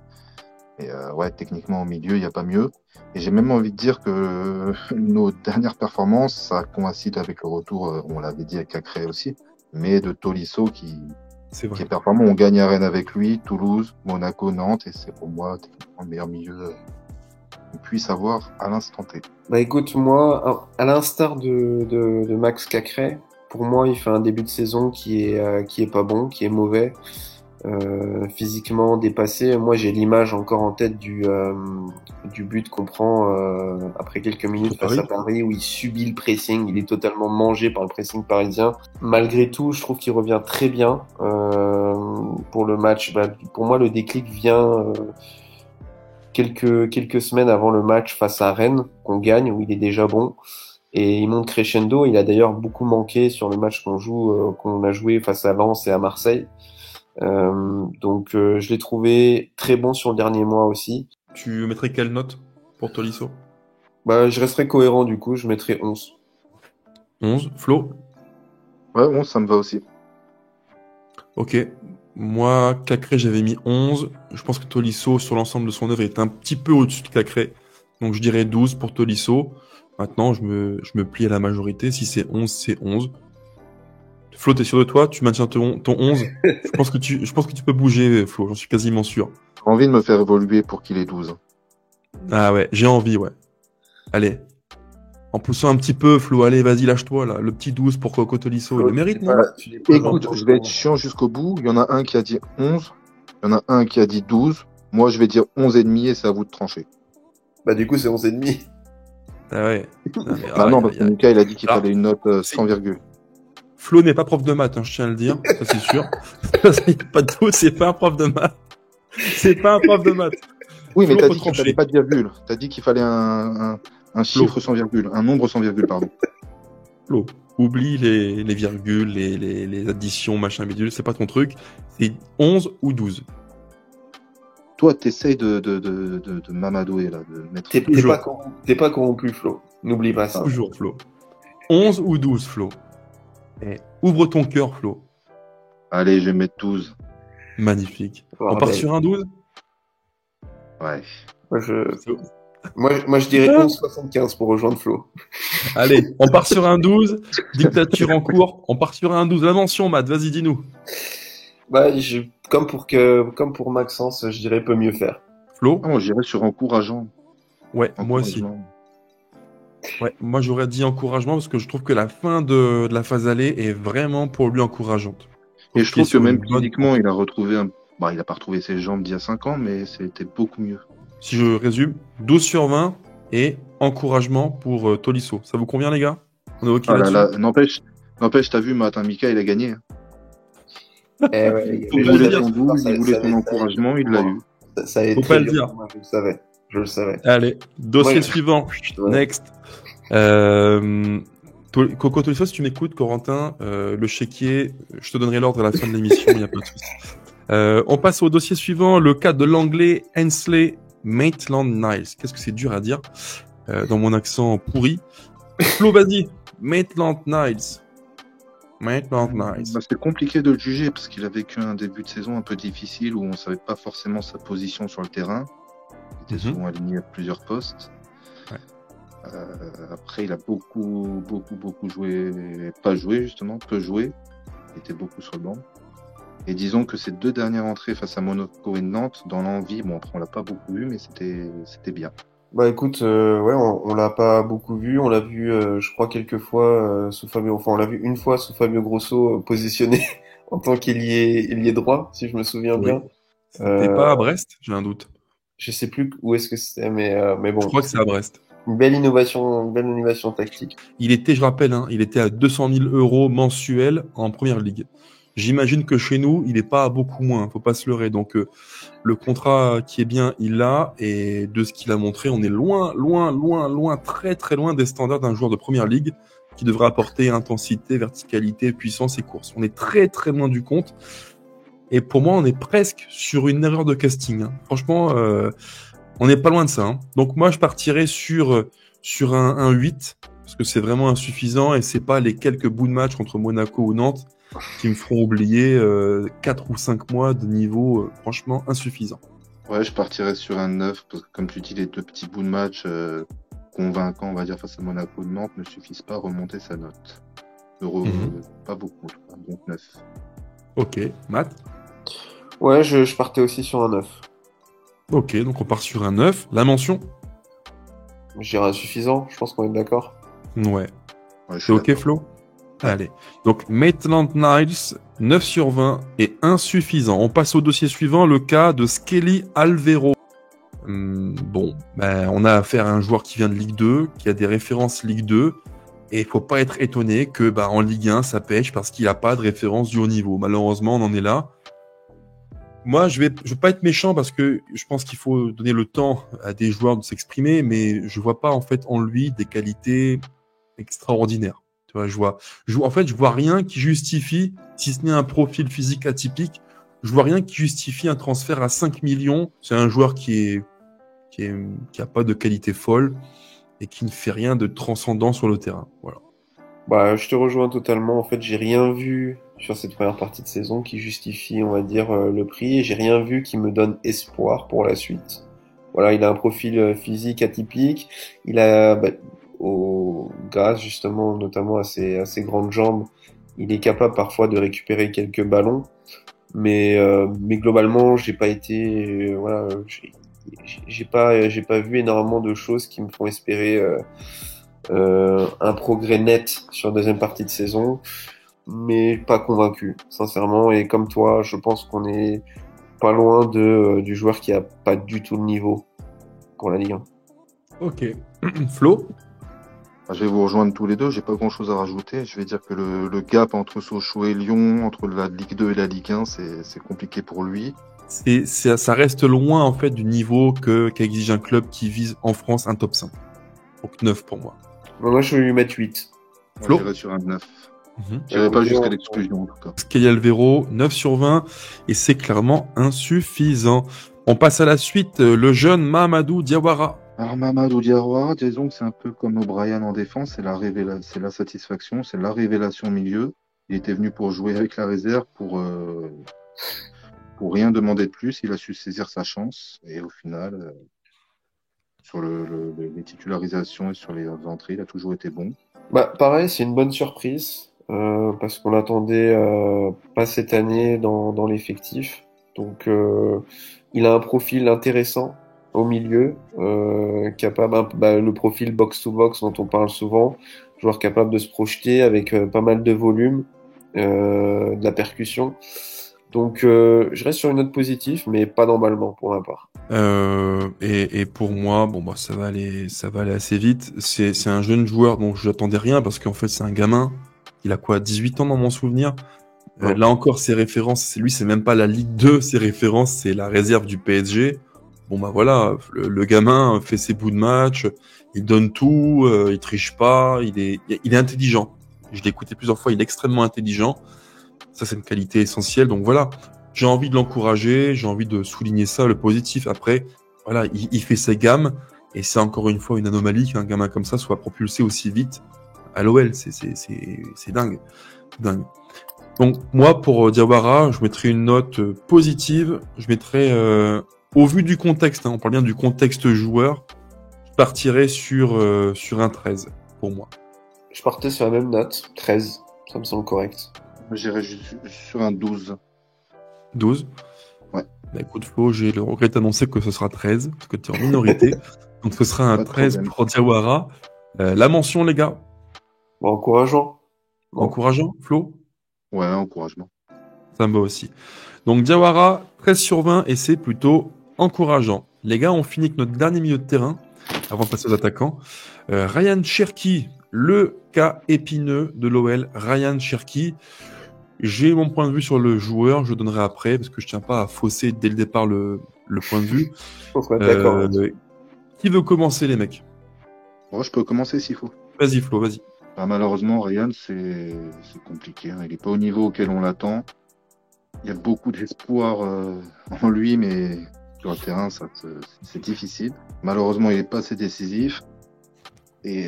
Et ouais, techniquement au milieu, il n'y a pas mieux. Et j'ai même envie de dire que nos dernières performances, ça coïncide avec le retour, on l'avait dit avec Cacré aussi, mais de Tolisso qui est performant. On gagne à Rennes avec lui, Toulouse, Monaco, Nantes, et c'est pour moi techniquement le meilleur milieu qu'on puisse avoir à l'instant T. Bah écoute, moi, à l'instar de Max Cacré, pour moi, il fait un début de saison qui est pas bon, qui est mauvais. physiquement dépassé. Moi, j'ai l'image encore en tête du but qu'on prend après quelques minutes face à Paris, où il subit le pressing. Il est totalement mangé par le pressing parisien. Malgré tout, je trouve qu'il revient très bien pour le match. Pour moi, le déclic vient quelques semaines avant le match face à Rennes, qu'on gagne, où il est déjà bon. Et il monte crescendo. Il a d'ailleurs beaucoup manqué sur le match qu'on a joué face à Lens et à Marseille. Donc je l'ai trouvé très bon sur le dernier mois aussi. Tu mettrais quelle note pour Tolisso? Je resterai cohérent du coup, je mettrai 11. 11. Flo? Ouais, 11, ça me va aussi. Ok. Moi, Cacré, j'avais mis 11. Je pense que Tolisso, sur l'ensemble de son œuvre, est un petit peu au-dessus de Cacré. Donc je dirais 12 pour Tolisso. Maintenant, je me plie à la majorité. Si c'est 11, c'est 11. Flo, t'es sûr de toi? Tu maintiens ton 11? Je pense que tu peux bouger, Flo. J'en suis quasiment sûr. J'ai envie de me faire évoluer pour qu'il ait 12. Ah ouais, j'ai envie, ouais. Allez. En poussant un petit peu, Flo. Allez, vas-y, lâche-toi, là. Le petit 12 pour Coco Tolisso. Il le mérite, non? Écoute, je vais être chiant jusqu'au bout. Il y en a un qui a dit 11. Il y en a un qui a dit 12. Moi, je vais dire 11,5 et c'est à vous de trancher. Du coup, c'est 11,5. Ah ouais. Non, parce que Mika, il a dit qu'il fallait une note 100, Flo n'est pas prof de maths, hein, je tiens à le dire, ça c'est sûr. Ça, y a pas de doute, c'est pas un prof de maths. C'est pas un prof de maths. Oui, mais Flo, t'as faut dit qu'il trancher. fallait pas de virgule. T'as dit qu'il fallait un chiffre sans virgule, un nombre sans virgule, pardon. Flo, oublie les virgules, les additions, machin, bidule, c'est pas ton truc. C'est 11 ou 12. Toi, t'essayes de m'amadouer, là, de mettre... T'es pas corrompu, Flo. N'oublie pas ça. Toujours, Flo. 11 ou 12, Flo. Et ouvre ton cœur, Flo. Allez, je vais mettre 12. Magnifique. On part sur un 12? Ouais. Moi, je dirais 11,75 pour rejoindre Flo. Allez, on part sur un 12. Dictature en cours. On part sur un 12. La mention, Matt, vas-y, dis-nous. Comme pour Maxence, je dirais peut mieux faire. Flo? Moi, j'irais sur encourageant. Ouais, moi aussi. Ouais, moi j'aurais dit encouragement parce que je trouve que la fin de la phase aller est vraiment pour lui encourageante. Et je trouve que même physiquement, il a retrouvé il a pas retrouvé ses jambes d'il y a 5 ans, mais c'était beaucoup mieux. Si je résume, 12 sur 20 et encouragement pour Tolisso. Ça vous convient, les gars? On est OK là-dessus? N'empêche, t'as vu, Mika, il a gagné. Il voulait son encouragement, il l'a eu. Ça a été Faut pas le dire. Moi, je le savais. Allez, dossier suivant. Next. Coco Tolisso, si tu m'écoutes, Corentin, le chéquier, je te donnerai l'ordre à la fin de l'émission, il n'y a pas de souci. On passe au dossier suivant, le cas de l'anglais Ainsley Maitland-Niles. Qu'est-ce que c'est dur à dire dans mon accent pourri. Flo, vas-y, Maitland-Niles. C'est compliqué de le juger parce qu'il a vécu un début de saison un peu difficile où on ne savait pas forcément sa position sur le terrain. Il était souvent aligné à plusieurs postes. Ouais. Après, il a beaucoup joué, peu joué. Il était beaucoup sur le banc. Et disons que ces 2 dernières entrées face à Monaco et Nantes, dans l'envie, après on l'a pas beaucoup vu, mais c'était bien. Écoute, on l'a pas beaucoup vu, on l'a vu, je crois quelques fois sous Fabio, on l'a vu une fois sous Fabio Grosso positionné en tant qu'ailier droit, si je me souviens bien. C'était pas à Brest, j'ai un doute. Je sais plus où est-ce que c'était, mais bon. Je crois que c'est à Brest. Une belle innovation tactique. Il était, je rappelle, il était à 200 000 € mensuels en première ligue. J'imagine que chez nous, il n'est pas à beaucoup moins, faut pas se leurrer. Donc, le contrat qui est bien, il l'a, et de ce qu'il a montré, on est loin, très très loin des standards d'un joueur de première ligue qui devrait apporter intensité, verticalité, puissance et course. On est très très loin du compte. Et pour moi, on est presque sur une erreur de casting. Franchement, on n'est pas loin de ça. Donc moi, je partirais sur un 8, parce que c'est vraiment insuffisant, et c'est pas les quelques bouts de match contre Monaco ou Nantes qui me feront oublier 4 ou 5 mois de niveau franchement insuffisant. Ouais, je partirais sur un 9, parce que comme tu dis, les 2 petits bouts de match convaincants, on va dire, face à Monaco ou Nantes ne suffisent pas à remonter sa note. Pas beaucoup, donc 9. Ok, Matt? Ouais, je partais aussi sur un 9. Ok, donc on part sur un 9. La mention? Je dirais insuffisant, je pense qu'on est d'accord. Ouais. C'est ok, Flo? Allez. Donc, Maitland Niles, 9 sur 20 et insuffisant. On passe au dossier suivant, le cas de Skelly Alvaro. On a affaire à un joueur qui vient de Ligue 2, qui a des références Ligue 2, et il faut pas être étonné que en Ligue 1, ça pêche parce qu'il a pas de référence du haut niveau. Malheureusement, on en est là. Moi, je vais pas être méchant parce que je pense qu'il faut donner le temps à des joueurs de s'exprimer, mais je vois pas en fait en lui des qualités extraordinaires. Tu vois, je vois rien qui justifie, si ce n'est un profil physique atypique, je vois rien qui justifie un transfert à 5 millions. C'est un joueur qui a pas de qualité folle et qui ne fait rien de transcendant sur le terrain. Voilà. Bah, je te rejoins totalement. En fait, j'ai rien vu sur cette première partie de saison qui justifie, on va dire, le prix. Et j'ai rien vu qui me donne espoir pour la suite. Voilà, il a un profil physique atypique. Il a, grâce justement, notamment à ses grandes jambes, il est capable parfois de récupérer quelques ballons. Mais globalement, j'ai pas été, j'ai pas vu énormément de choses qui me font espérer un progrès net sur la deuxième partie de saison, mais pas convaincu, sincèrement. Et comme toi, je pense qu'on est pas loin du joueur qui a pas du tout le niveau pour la Ligue 1. Ok. Flo? Je vais vous rejoindre tous les deux, j'ai pas grand chose à rajouter. Je vais dire que le gap entre Sochaux et Lyon, entre la Ligue 2 et la Ligue 1, c'est compliqué pour lui. Ça reste loin en fait du niveau qu'exige un club qui vise en France un top 5. Donc 9 pour moi. Moi, je vais lui mettre 8. Flo? J'irai sur un 9. Mm-hmm. J'irai pas jusqu'à l'exclusion en tout cas. Skelly Alvaro, 9 sur 20, et c'est clairement insuffisant. On passe à la suite, le jeune Mahamadou Diawara. Alors Mahamadou Diawara, disons que c'est un peu comme O'Brien en défense, c'est la satisfaction, c'est la révélation au milieu. Il était venu pour jouer avec la réserve, pour rien demander de plus. Il a su saisir sa chance et au final, sur les titularisations et sur les entrées, il a toujours été bon. Bah, pareil, c'est une bonne surprise parce qu'on l'attendait pas cette année dans l'effectif. Donc, il a un profil intéressant au milieu, capable, le profil box-to-box dont on parle souvent, joueur capable de se projeter avec pas mal de volume, de la percussion. Donc, je reste sur une note positive, mais pas d'emballement pour ma part. Et pour moi, ça va aller assez vite. C'est un jeune joueur dont je n'attendais rien parce qu'en fait, c'est un gamin. Il a quoi, 18 ans dans mon souvenir. Ouais. Là encore, ses références, c'est même pas la Ligue 2, ses références, c'est la réserve du PSG. Voilà, le gamin fait ses bouts de match, il donne tout, il triche pas, il est intelligent. Je l'ai écouté plusieurs fois, il est extrêmement intelligent. Ça, c'est une qualité essentielle. Donc voilà, j'ai envie de l'encourager, j'ai envie de souligner ça, le positif. Après, voilà, il fait ses gammes, et c'est encore une fois une anomalie qu'un gamin comme ça soit propulsé aussi vite à l'OL. C'est dingue. Donc moi, pour Diawara, je mettrais une note positive. Je mettrais, au vu du contexte, on parle bien du contexte joueur, je partirais sur un 13 pour moi. Je partais sur la même note, 13, ça me semble correct. J'irai sur un 12. 12 ? Ouais. Écoute Flo, j'ai le regret d'annoncer que ce sera 13, parce que tu es en minorité. Donc ce sera un 13 pour Diawara. La mention, les gars. Encourageant. Encourageant, Flo ? Ouais, encouragement. Ça me va aussi. Donc Diawara, 13 sur 20, et c'est plutôt encourageant. Les gars, on finit avec notre dernier milieu de terrain, avant de passer aux attaquants. Ryan Cherki, le cas épineux de l'OL. Ryan Cherki, j'ai mon point de vue sur le joueur, je le donnerai après, parce que je tiens pas à fausser dès le départ le point de vue. D'accord. Qui veut commencer, les mecs ? Moi, je peux commencer s'il faut. Vas-y Flo, vas-y. Malheureusement, Ryan, c'est compliqué. Il n'est pas au niveau auquel on l'attend. Il y a beaucoup d'espoir en lui, mais sur le terrain, c'est difficile. Malheureusement, il n'est pas assez décisif. Et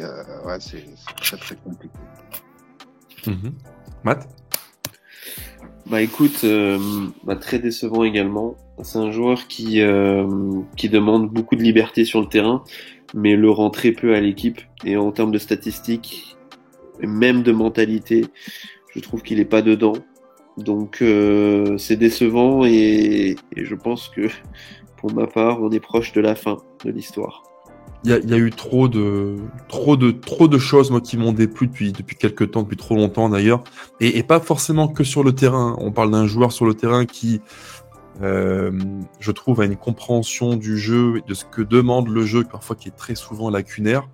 c'est très très compliqué. Matt ? Écoute, très décevant également. C'est un joueur qui demande beaucoup de liberté sur le terrain, mais le rend très peu à l'équipe. Et en termes de statistiques, et même de mentalité, je trouve qu'il est pas dedans. Donc c'est décevant et je pense que pour ma part, on est proche de la fin de l'histoire. il y a eu trop de choses, moi, qui m'ont déplu depuis quelques temps, depuis trop longtemps d'ailleurs, et pas forcément que sur le terrain. On parle d'un joueur sur le terrain qui, je trouve, a une compréhension du jeu et de ce que demande le jeu, parfois qui est très souvent lacunaire.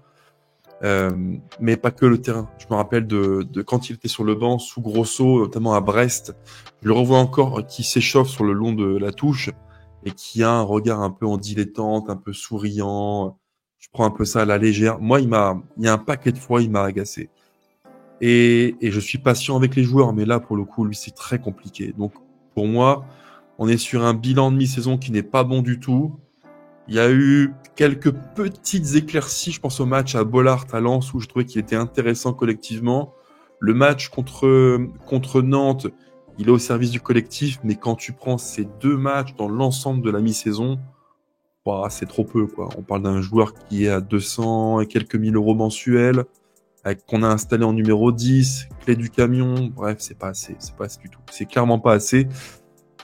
Mais pas que le terrain. Je me rappelle de quand il était sur le banc sous Grosso, notamment à Brest. Je le revois encore qui s'échauffe sur le long de la touche et qui a un regard un peu en dilettante, un peu souriant. Je prends un peu ça à la légère. Moi, il y a un paquet de fois, il m'a agacé. Et je suis patient avec les joueurs, mais là, pour le coup, lui, c'est très compliqué. Donc, pour moi, on est sur un bilan de mi-saison qui n'est pas bon du tout. Il y a eu quelques petites éclaircies, je pense au match à Bollaert à Lens où je trouvais qu'il était intéressant collectivement. Le match contre Nantes, il est au service du collectif, mais quand tu prends ces deux matchs dans l'ensemble de la mi-saison, bah, c'est trop peu, quoi. On parle d'un joueur qui est à 200 et quelques mille euros mensuels, qu'on a installé en numéro 10, clé du camion. Bref, c'est pas assez du tout. C'est clairement pas assez.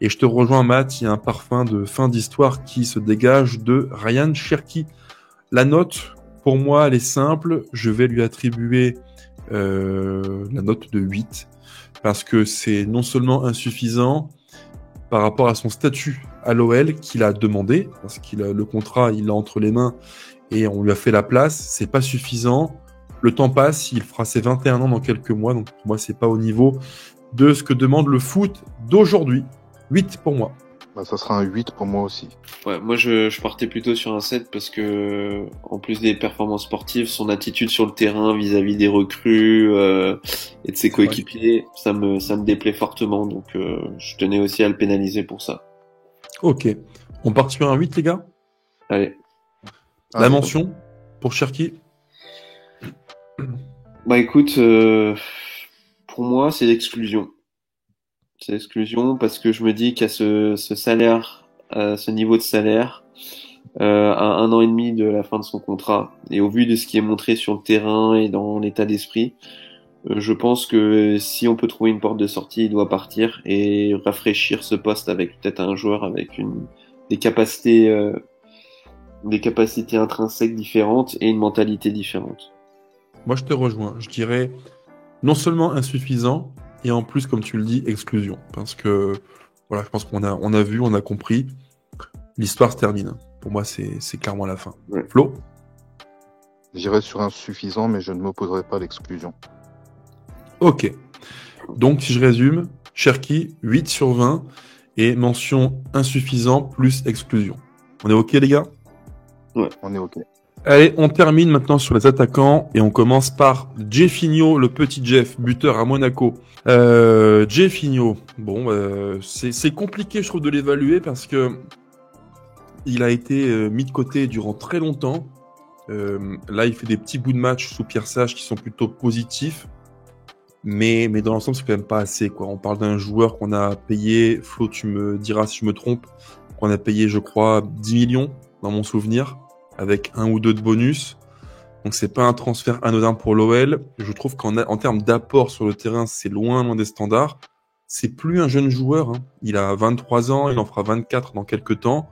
Et je te rejoins, Matt, il y a un parfum de fin d'histoire qui se dégage de Ryan Cherki. La note, pour moi, elle est simple. Je vais lui attribuer la note de 8, parce que c'est non seulement insuffisant par rapport à son statut à l'OL qu'il a demandé, parce qu'il a le contrat, il l'a entre les mains et on lui a fait la place. C'est pas suffisant. Le temps passe, il fera ses 21 ans dans quelques mois, donc pour moi, c'est pas au niveau de ce que demande le foot d'aujourd'hui. 8 pour moi. Bah, ça sera un 8 pour moi aussi. Ouais, moi je partais plutôt sur un 7 parce que en plus des performances sportives, son attitude sur le terrain vis-à-vis des recrues et de ses coéquipiers, ça me déplaît fortement, donc je tenais aussi à le pénaliser pour ça. Ok. On part sur un 8, les gars ? Allez. La mention pour Cherki ? Bah écoute, pour moi c'est l'exclusion. C'est l'exclusion parce que je me dis qu'à ce salaire, ce niveau de salaire, à 1 an et demi de la fin de son contrat, et au vu de ce qui est montré sur le terrain et dans l'état d'esprit, je pense que si on peut trouver une porte de sortie, il doit partir et rafraîchir ce poste avec peut-être un joueur avec des capacités intrinsèques différentes et une mentalité différente. Moi, je te rejoins. Je dirais non seulement insuffisant, et en plus, comme tu le dis, exclusion. Parce que, voilà, je pense qu'on a vu, on a compris. L'histoire se termine. Pour moi, c'est clairement la fin. Ouais. Flo ? J'irai sur insuffisant, mais je ne m'opposerai pas à l'exclusion. Ok. Donc, si je résume, Cherki, 8 sur 20, et mention insuffisant plus exclusion. On est ok, les gars ? Ouais. On est ok. Allez, on termine maintenant sur les attaquants et on commence par Jeffinho, le petit Jeff, buteur à Monaco. Jeffinho, bon, c'est compliqué, je trouve, de l'évaluer parce que il a été mis de côté durant très longtemps. Là, il fait des petits bouts de match sous Pierre Sage qui sont plutôt positifs, mais dans l'ensemble, c'est quand même pas assez, quoi. On parle d'un joueur qu'on a payé, Flo, tu me diras si je me trompe, qu'on a payé, je crois, 10 millions dans mon souvenir, avec 1 ou 2 de bonus. Donc c'est pas un transfert anodin pour l'OL. Je trouve qu'en termes d'apport sur le terrain, c'est loin des standards. C'est plus un jeune joueur, hein. Il a 23 ans, il en fera 24 dans quelques temps.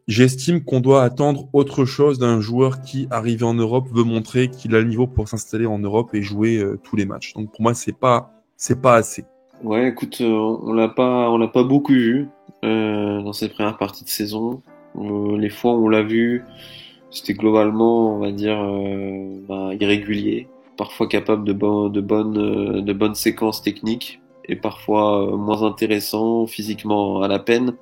J'estime qu'on doit attendre autre chose d'un joueur qui, arrivé en Europe, veut montrer qu'il a le niveau pour s'installer en Europe et jouer tous les matchs. Donc pour moi, c'est pas assez. Ouais, écoute, on l'a pas beaucoup vu dans cette première partie de saison. Les fois où on l'a vu, c'était globalement, on va dire, irrégulier, parfois capable de bonnes séquences techniques et parfois moins intéressant physiquement à la peine.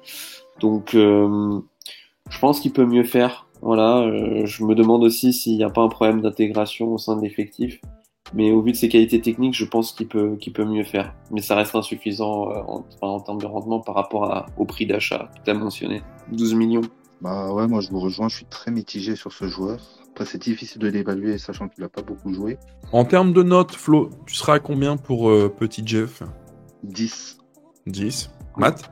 Donc, je pense qu'il peut mieux faire. Voilà, je me demande aussi s'il n'y a pas un problème d'intégration au sein de l'effectif. Mais au vu de ses qualités techniques, je pense qu'il peut mieux faire. Mais ça reste insuffisant en termes de rendement par rapport au prix d'achat que tu as mentionné. 12 millions. Bah ouais, moi je vous rejoins, je suis très mitigé sur ce joueur. Après, c'est difficile de l'évaluer, sachant qu'il n'a pas beaucoup joué. En termes de notes, Flo, tu seras à combien pour petit Jeff ? 10. 10. Matt ?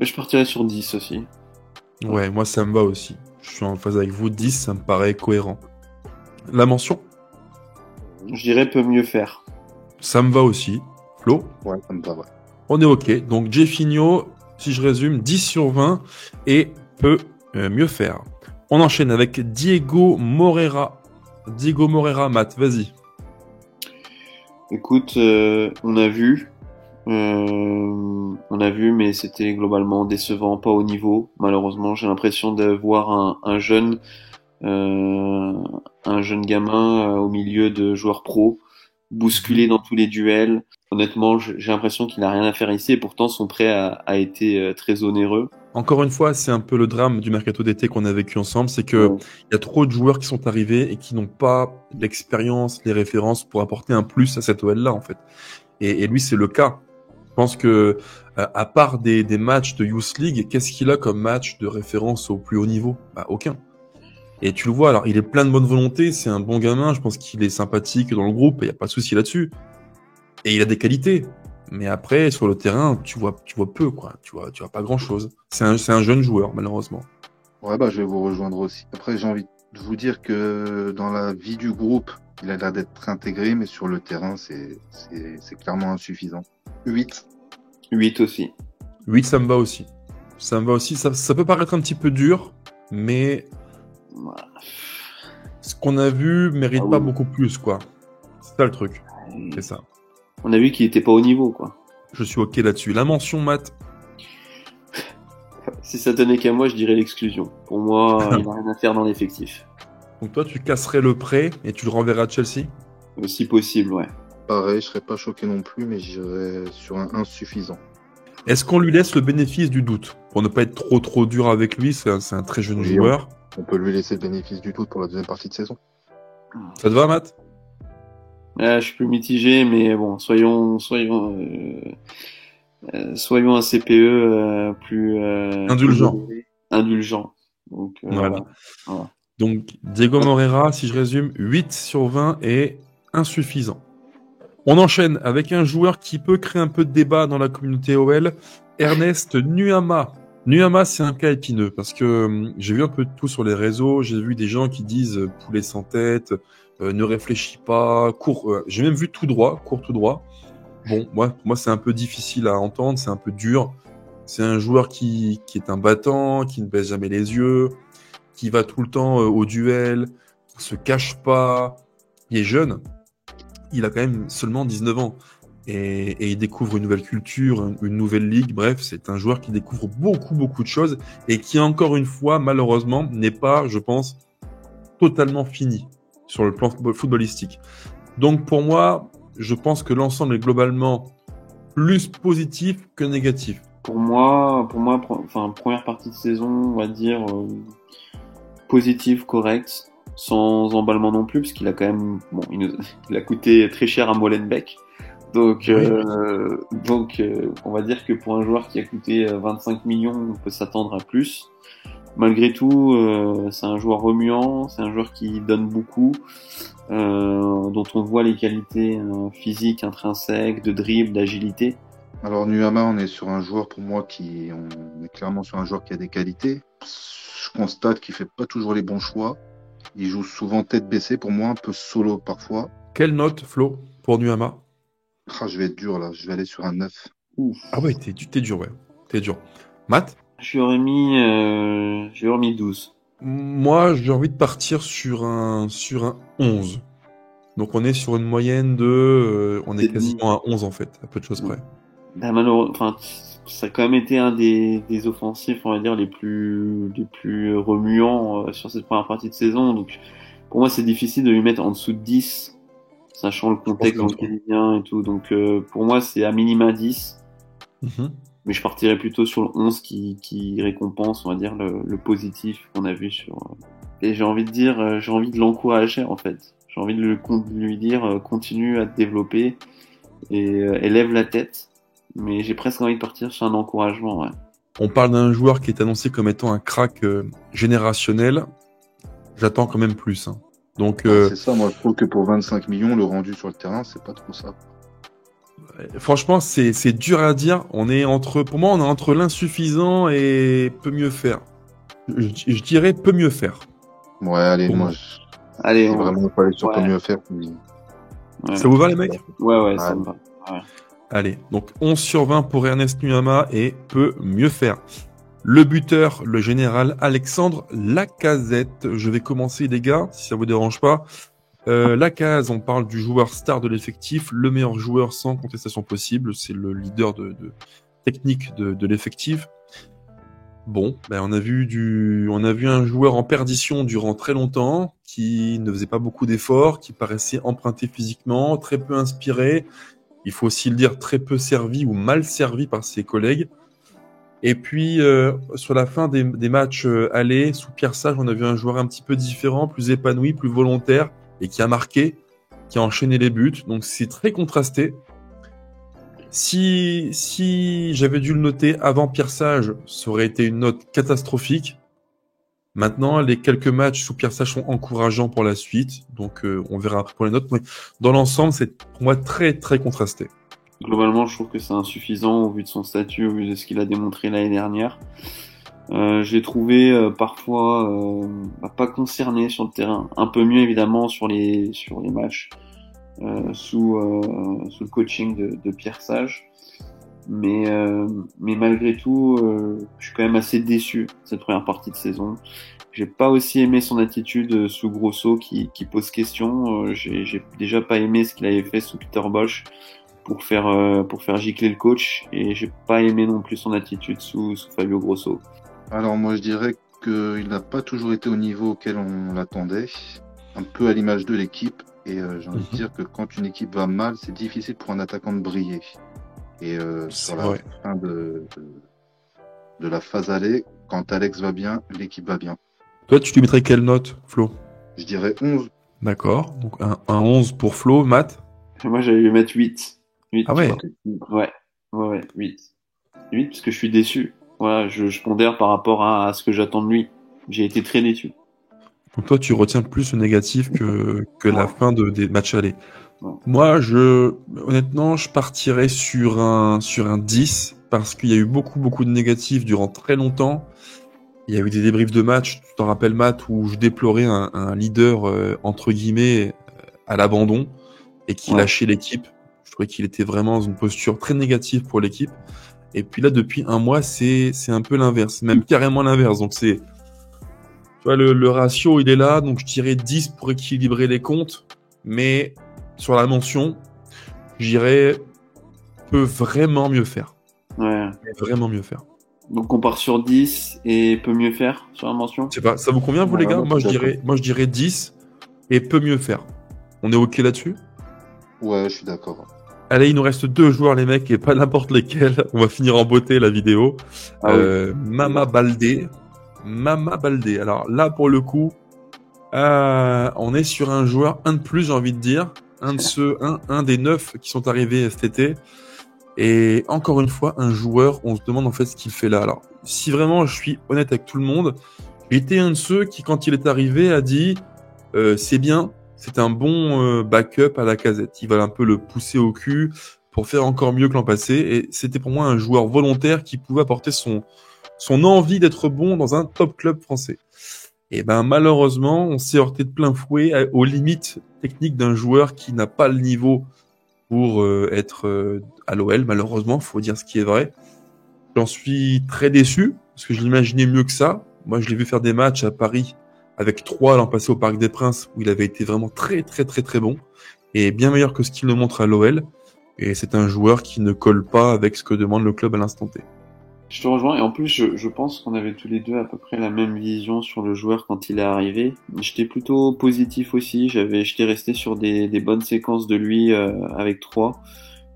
Je partirais sur 10 aussi. Ouais, moi ça me va aussi. Je suis en phase avec vous, 10, ça me paraît cohérent. La mention ? Je dirais peut mieux faire. Ça me va aussi. Flo ? Ouais, ça me va, ouais. On est ok. Donc Jeffinho, si je résume, 10 sur 20 et peut mieux faire. On enchaîne avec Diego Moreira. Diego Moreira, Matt, vas-y. Écoute, on a vu, mais c'était globalement décevant, pas au niveau. Malheureusement, j'ai l'impression de voir un jeune gamin au milieu de joueurs pros, bousculé dans tous les duels. Honnêtement, j'ai l'impression qu'il n'a rien à faire ici, et pourtant son prêt a été très onéreux. Encore une fois, c'est un peu le drame du mercato d'été qu'on a vécu ensemble, c'est que il y a trop de joueurs qui sont arrivés et qui n'ont pas l'expérience, les références pour apporter un plus à cette OL-là, en fait. Et lui, c'est le cas. Je pense que, à part des matchs de Youth League, qu'est-ce qu'il a comme match de référence au plus haut niveau? Bah, aucun. Et tu le vois, alors, il est plein de bonne volonté, c'est un bon gamin, je pense qu'il est sympathique dans le groupe, il n'y a pas de souci là-dessus. Et il a des qualités. Mais après, sur le terrain, tu vois peu, quoi. Tu vois pas grand-chose. C'est un jeune joueur, malheureusement. Ouais, bah, je vais vous rejoindre aussi. Après, j'ai envie de vous dire que dans la vie du groupe, il a l'air d'être intégré, mais sur le terrain, c'est clairement insuffisant. 8. 8 aussi. 8, ça me va aussi. Ça me va aussi. Ça peut paraître un petit peu dur, mais ce qu'on a vu mérite pas beaucoup plus, quoi. C'est ça le truc. C'est ça. On a vu qu'il était pas au niveau, quoi. Je suis ok là-dessus. La mention, Matt. Si ça tenait qu'à moi, je dirais l'exclusion. Pour moi, il n'a rien à faire dans l'effectif. Donc toi, tu casserais le prêt et tu le renverras à Chelsea? Si possible, ouais. Pareil, je serais pas choqué non plus, mais j'irais sur un insuffisant. Est-ce qu'on lui laisse le bénéfice du doute? Pour ne pas être trop dur avec lui, c'est un très jeune joueur. On peut lui laisser le bénéfice du doute pour la deuxième partie de saison. Ça te va, Matt? Je suis plus mitigé, mais bon, soyons un CPE plus indulgent. Donc, voilà. Donc, Diego Moreira, si je résume, 8 sur 20 est insuffisant. On enchaîne avec un joueur qui peut créer un peu de débat dans la communauté OL, Ernest Nuama. Nuama, c'est un cas épineux parce que j'ai vu un peu de tout sur les réseaux. J'ai vu des gens qui disent poulet sans tête, ne réfléchis pas, cours. J'ai même vu cours tout droit. Bon, pour moi, c'est un peu difficile à entendre, c'est un peu dur. C'est un joueur qui est un battant, qui ne baisse jamais les yeux, qui va tout le temps au duel, qui se cache pas. Il est jeune. Il a quand même seulement 19 ans. Et il découvre une nouvelle culture, une nouvelle ligue. Bref, c'est un joueur qui découvre beaucoup de choses et qui, encore une fois, malheureusement, n'est pas, je pense, totalement fini sur le plan footballistique. Donc, pour moi, je pense que l'ensemble est globalement plus positif que négatif. Pour moi, première partie de saison, on va dire positive, correcte, sans emballement non plus, parce qu'il a quand même, il a coûté très cher à Molenbeek. Donc, on va dire que pour un joueur qui a coûté 25 millions, on peut s'attendre à plus. Malgré tout, c'est un joueur remuant, c'est un joueur qui donne beaucoup, dont on voit les qualités physiques, intrinsèques, de dribble, d'agilité. Alors Nuama, on est sur un joueur pour moi on est clairement sur un joueur qui a des qualités. Je constate qu'il fait pas toujours les bons choix. Il joue souvent tête baissée, pour moi un peu solo parfois. Quelle note, Flo, pour Nuama? Je vais être dur là, je vais aller sur un 9. Ouf. Ah ouais, t'es dur, ouais. T'es dur. Matt? J'ai remis 12. Moi, j'ai envie de partir sur un 11. Donc on est sur une moyenne de... on est quasiment à 11 en fait, à peu de choses près. Malheureusement, ça a quand même été un des offensifs, on va dire, les plus remuants sur cette première partie de saison. Donc pour moi, c'est difficile de lui mettre en dessous de 10. Sachant le contexte dans lequel il vient et tout. Donc, pour moi, c'est à minima 10. Mm-hmm. Mais je partirais plutôt sur le 11 qui récompense, on va dire, le positif qu'on a vu sur... Et j'ai envie de l'encourager, en fait. J'ai envie de lui dire, continue à te développer et élève la tête. Mais j'ai presque envie de partir sur un encouragement, ouais. On parle d'un joueur qui est annoncé comme étant un crack générationnel. J'attends quand même plus, hein. Donc, c'est ça, moi je trouve que pour 25 millions, le rendu sur le terrain, c'est pas trop ça. Franchement, c'est dur à dire. Pour moi, on est entre l'insuffisant et peut mieux faire. Je dirais peut mieux faire. Ouais, allez, allez, on va vraiment pas aller sur peut mieux faire. Ouais. Ça vous va, les mecs? Ouais, ça me va. Ouais. Allez, donc 11 sur 20 pour Ernest Nuama et peut mieux faire. Le buteur, le général Alexandre Lacazette. Je vais commencer, les gars, si ça vous dérange pas. Lacazette, on parle du joueur star de l'effectif, le meilleur joueur sans contestation possible. C'est le leader de technique de l'effectif. Bon, ben on a vu un joueur en perdition durant très longtemps, qui ne faisait pas beaucoup d'efforts, qui paraissait emprunté physiquement, très peu inspiré. Il faut aussi le dire, très peu servi ou mal servi par ses collègues. Et puis, sur la fin des matchs allés, sous Pierre Sage, on a vu un joueur un petit peu différent, plus épanoui, plus volontaire, et qui a marqué, qui a enchaîné les buts. Donc c'est très contrasté. Si j'avais dû le noter avant Pierre Sage, ça aurait été une note catastrophique. Maintenant, les quelques matchs sous Pierre Sage sont encourageants pour la suite. Donc on verra après pour les notes. Mais dans l'ensemble, c'est pour moi très très contrasté. Globalement, je trouve que c'est insuffisant au vu de son statut, au vu de ce qu'il a démontré l'année dernière. J'ai trouvé parfois pas concerné sur le terrain, un peu mieux évidemment sur les matchs sous le coaching de Pierre Sage, mais malgré tout, je suis quand même assez déçu de cette première partie de saison. J'ai pas aussi aimé son attitude sous Grosso qui pose question. J'ai déjà pas aimé ce qu'il avait fait sous Peter Bosz pour faire gicler le coach, et j'ai pas aimé non plus son attitude sous Fabio Grosso. Alors moi je dirais qu'il n'a pas toujours été au niveau auquel on l'attendait, un peu à l'image de l'équipe, et j'ai envie de dire que quand une équipe va mal, c'est difficile pour un attaquant de briller. Et sur la fin de la phase aller, quand Alex va bien, l'équipe va bien. Toi, tu lui mettrais quelle note, Flo? Je dirais 11. D'accord, donc un 11 pour Flo. Matt? Moi j'allais lui mettre 8. 8, ah ouais. Ouais, 8. 8 parce que je suis déçu. Voilà, je pondère par rapport à ce que j'attends de lui. J'ai été très déçu. Donc toi, tu retiens plus le négatif que la fin des matchs allés. Ouais. Moi, honnêtement, je partirais sur un 10 parce qu'il y a eu beaucoup de négatifs durant très longtemps. Il y a eu des débriefs de match, tu t'en rappelles, Matt, où je déplorais un leader, entre guillemets, à l'abandon et qui lâchait l'équipe. Je trouvais qu'il était vraiment dans une posture très négative pour l'équipe. Et puis là, depuis un mois, c'est un peu l'inverse, même carrément l'inverse. Donc tu vois, le ratio, il est là. Donc je dirais 10 pour équilibrer les comptes. Mais sur la mention, j'irais peut vraiment mieux faire. Ouais. Vraiment mieux faire. Donc on part sur 10 et peut mieux faire sur la mention. Je sais pas, ça vous convient vous les gars? Moi je dirais 10 et peut mieux faire. On est ok là-dessus? Ouais, je suis d'accord. Allez, il nous reste 2 joueurs les mecs et pas n'importe lesquels. On va finir en beauté la vidéo. Mama Baldé. Alors là pour le coup, on est sur un joueur, un de plus j'ai envie de dire. Un des 9 qui sont arrivés cet été. Et encore une fois, un joueur, on se demande en fait ce qu'il fait là. Alors, si vraiment je suis honnête avec tout le monde, j'étais un de ceux qui, quand il est arrivé, a dit c'est bien, c'est un bon backup à Lacazette. Il va un peu le pousser au cul pour faire encore mieux que l'an passé. Et c'était pour moi un joueur volontaire qui pouvait apporter son envie d'être bon dans un top club français. Et ben malheureusement, on s'est heurté de plein fouet aux limites techniques d'un joueur qui n'a pas le niveau pour être à l'OL, malheureusement, faut dire ce qui est vrai. J'en suis très déçu, parce que je l'imaginais mieux que ça. Moi, je l'ai vu faire des matchs à Paris avec 3 l'an passé au Parc des Princes, où il avait été vraiment très bon, et bien meilleur que ce qu'il nous montre à l'OL. Et c'est un joueur qui ne colle pas avec ce que demande le club à l'instant T. Je te rejoins, et en plus je pense qu'on avait tous les deux à peu près la même vision sur le joueur quand il est arrivé. J'étais plutôt positif aussi, j'étais resté sur des bonnes séquences de lui avec 3.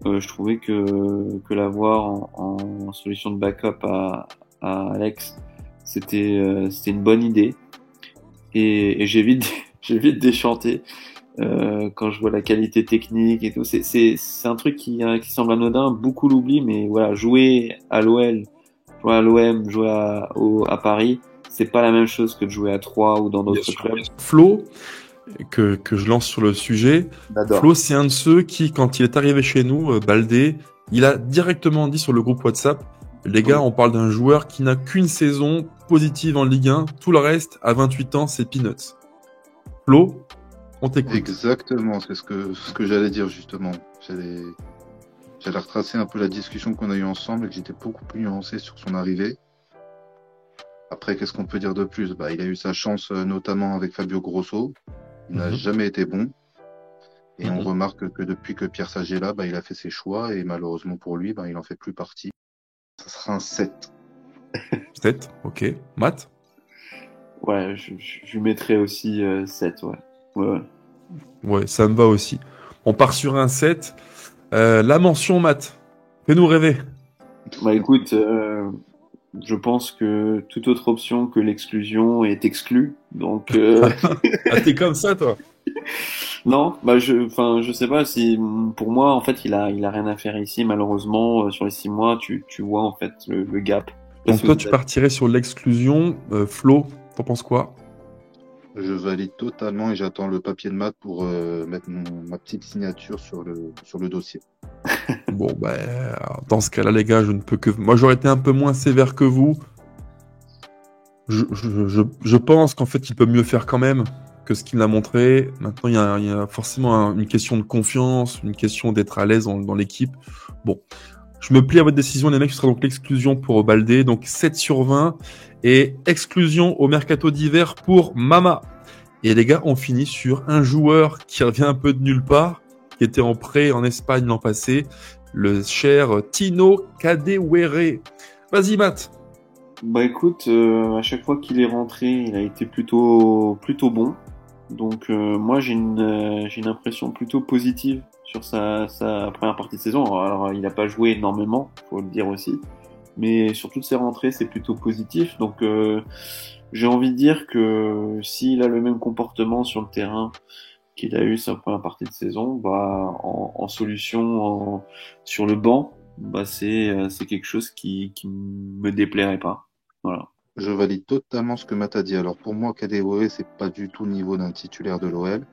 Je trouvais que l'avoir en solution de backup à Alex, c'était une bonne idée. Et j'ai vite déchanté quand je vois la qualité technique et tout. C'est un truc qui semble anodin, beaucoup l'oublient, mais voilà, jouer à l'OL, jouer à l'OM, jouer à Paris, c'est pas la même chose que de jouer à 3 ou dans d'autres clubs. Flo, que je lance sur le sujet. J'adore. Flo, c'est un de ceux qui, quand il est arrivé chez nous, Baldé, il a directement dit sur le groupe WhatsApp, les gars, on parle d'un joueur qui n'a qu'une saison positive en Ligue 1, tout le reste, à 28 ans, c'est peanuts. Flo, on t'écoute. Exactement, c'est ce que j'allais dire justement. J'allais retracer un peu la discussion qu'on a eue ensemble et que j'étais beaucoup plus nuancé sur son arrivée. Après, qu'est-ce qu'on peut dire de plus? Il a eu sa chance, notamment avec Fabio Grosso. Il n'a Mhm. jamais été bon. Et on Mhm. remarque que depuis que Pierre Sage est là, il a fait ses choix. Et malheureusement pour lui, il en fait plus partie. Ça sera un 7. 7, ok. Matt? Ouais, je lui mettrais aussi 7, ouais. Ouais. Ouais, ça me va aussi. On part sur un 7. La mention, Matt. Fais-nous rêver. Bah écoute, je pense que toute autre option que l'exclusion est exclue. Donc Ah, t'es comme ça, toi? non, je sais pas si pour moi en fait il a rien à faire ici malheureusement sur les 6 mois tu vois en fait le gap. Donc toi, tu partirais sur l'exclusion. Flo, t'en penses quoi? Je valide totalement et j'attends le papier de maths pour mettre ma petite signature sur le dossier. Bon, dans ce cas-là, les gars, je ne peux que... Moi, j'aurais été un peu moins sévère que vous. Je pense qu'en fait, il peut mieux faire quand même que ce qu'il a montré. Maintenant, il y a forcément une question de confiance, une question d'être à l'aise dans l'équipe. Bon, je me plie à votre décision, les mecs. Ce sera donc l'exclusion pour Baldé. Donc 7 sur 20. Et exclusion au mercato d'hiver pour Mama. Et les gars, on finit sur un joueur qui revient un peu de nulle part, qui était en prêt en Espagne l'an passé, le cher Tino Kadewere. Vas-y, Matt. Bah écoute, à chaque fois qu'il est rentré, il a été plutôt bon. Donc moi j'ai une impression plutôt positive sur sa première partie de saison. Alors il n'a pas joué énormément, faut le dire aussi, mais sur toutes ses rentrées c'est plutôt positif. Donc j'ai envie de dire que s'il a le même comportement sur le terrain qu'il a eu sa première partie de saison, en solution sur le banc, c'est quelque chose qui me déplairait pas. Voilà. Je valide totalement ce que Matt a dit. Alors pour moi, Kadewere, c'est pas du tout le niveau d'un titulaire de l'OL.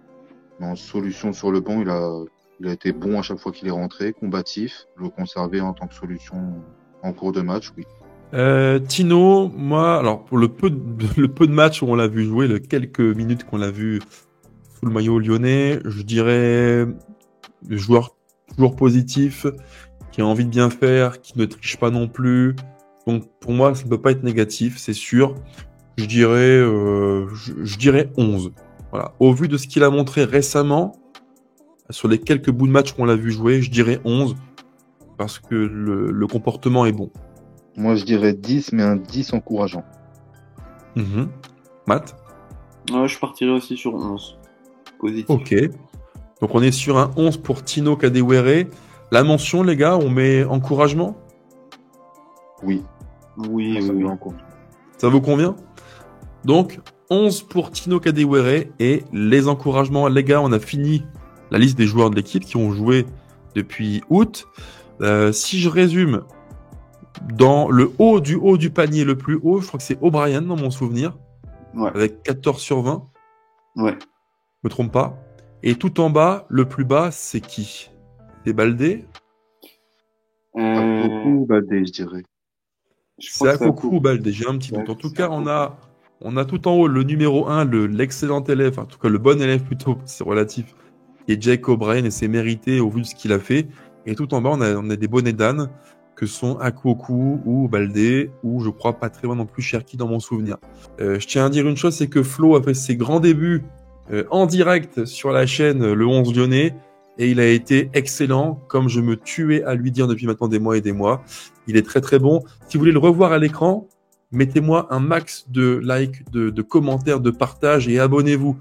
Mais en solution sur le banc, il a été bon à chaque fois qu'il est rentré, combatif. Je le conserver en tant que solution en cours de match, oui. Tino, moi, alors pour le peu de matchs où on l'a vu jouer, les quelques minutes qu'on l'a vu sous le maillot lyonnais, je dirais joueur positif, qui a envie de bien faire, qui ne triche pas non plus. Donc pour moi, ça ne peut pas être négatif, c'est sûr. Je dirais 11. Voilà. Au vu de ce qu'il a montré récemment, sur les quelques bouts de match qu'on l'a vu jouer, je dirais 11, parce que le comportement est bon. Moi, je dirais 10, mais un 10 encourageant. Matt? Je partirais aussi sur 11. Positif. Ok. Donc on est sur un 11 pour Tino Kadewere. La mention, les gars, on met encouragement? Oui. Oui, Ça oui. me rend compte. Ça vous convient? Donc 11 pour Tino Kadewere et les encouragements. Les gars, on a fini la liste des joueurs de l'équipe qui ont joué depuis août. Si je résume, dans le haut du panier le plus haut, je crois que c'est O'Brien dans mon souvenir, Ouais. avec 14 sur 20. Ouais. Je me trompe pas. Et tout en bas, le plus bas, c'est qui? C'est Baldé? Pas beaucoup, Baldé, je dirais. C'est Akoku ou Baldé, j'ai un petit doute. En tout cas, on a tout en haut le numéro 1, l'excellent élève, en tout cas le bon élève plutôt, c'est relatif, qui est Jake O'Brien et c'est mérité au vu de ce qu'il a fait. Et tout en bas, on a des bonnets d'âne que sont Akoku ou Baldé, ou je crois pas très loin non plus Cherki dans mon souvenir. Je tiens à dire une chose, c'est que Flo a fait ses grands débuts en direct sur la chaîne Le 11 Lyonnais, et il a été excellent, comme je me tuais à lui dire depuis maintenant des mois et des mois. Il est très très bon. Si vous voulez le revoir à l'écran, mettez-moi un max de likes, de commentaires, de partages et abonnez-vous.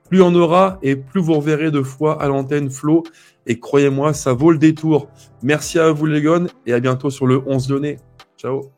Plus on aura et plus vous reverrez de fois à l'antenne Flo. Et croyez-moi, ça vaut le détour. Merci à vous les gars et à bientôt sur le 11 Lyonnais. Ciao.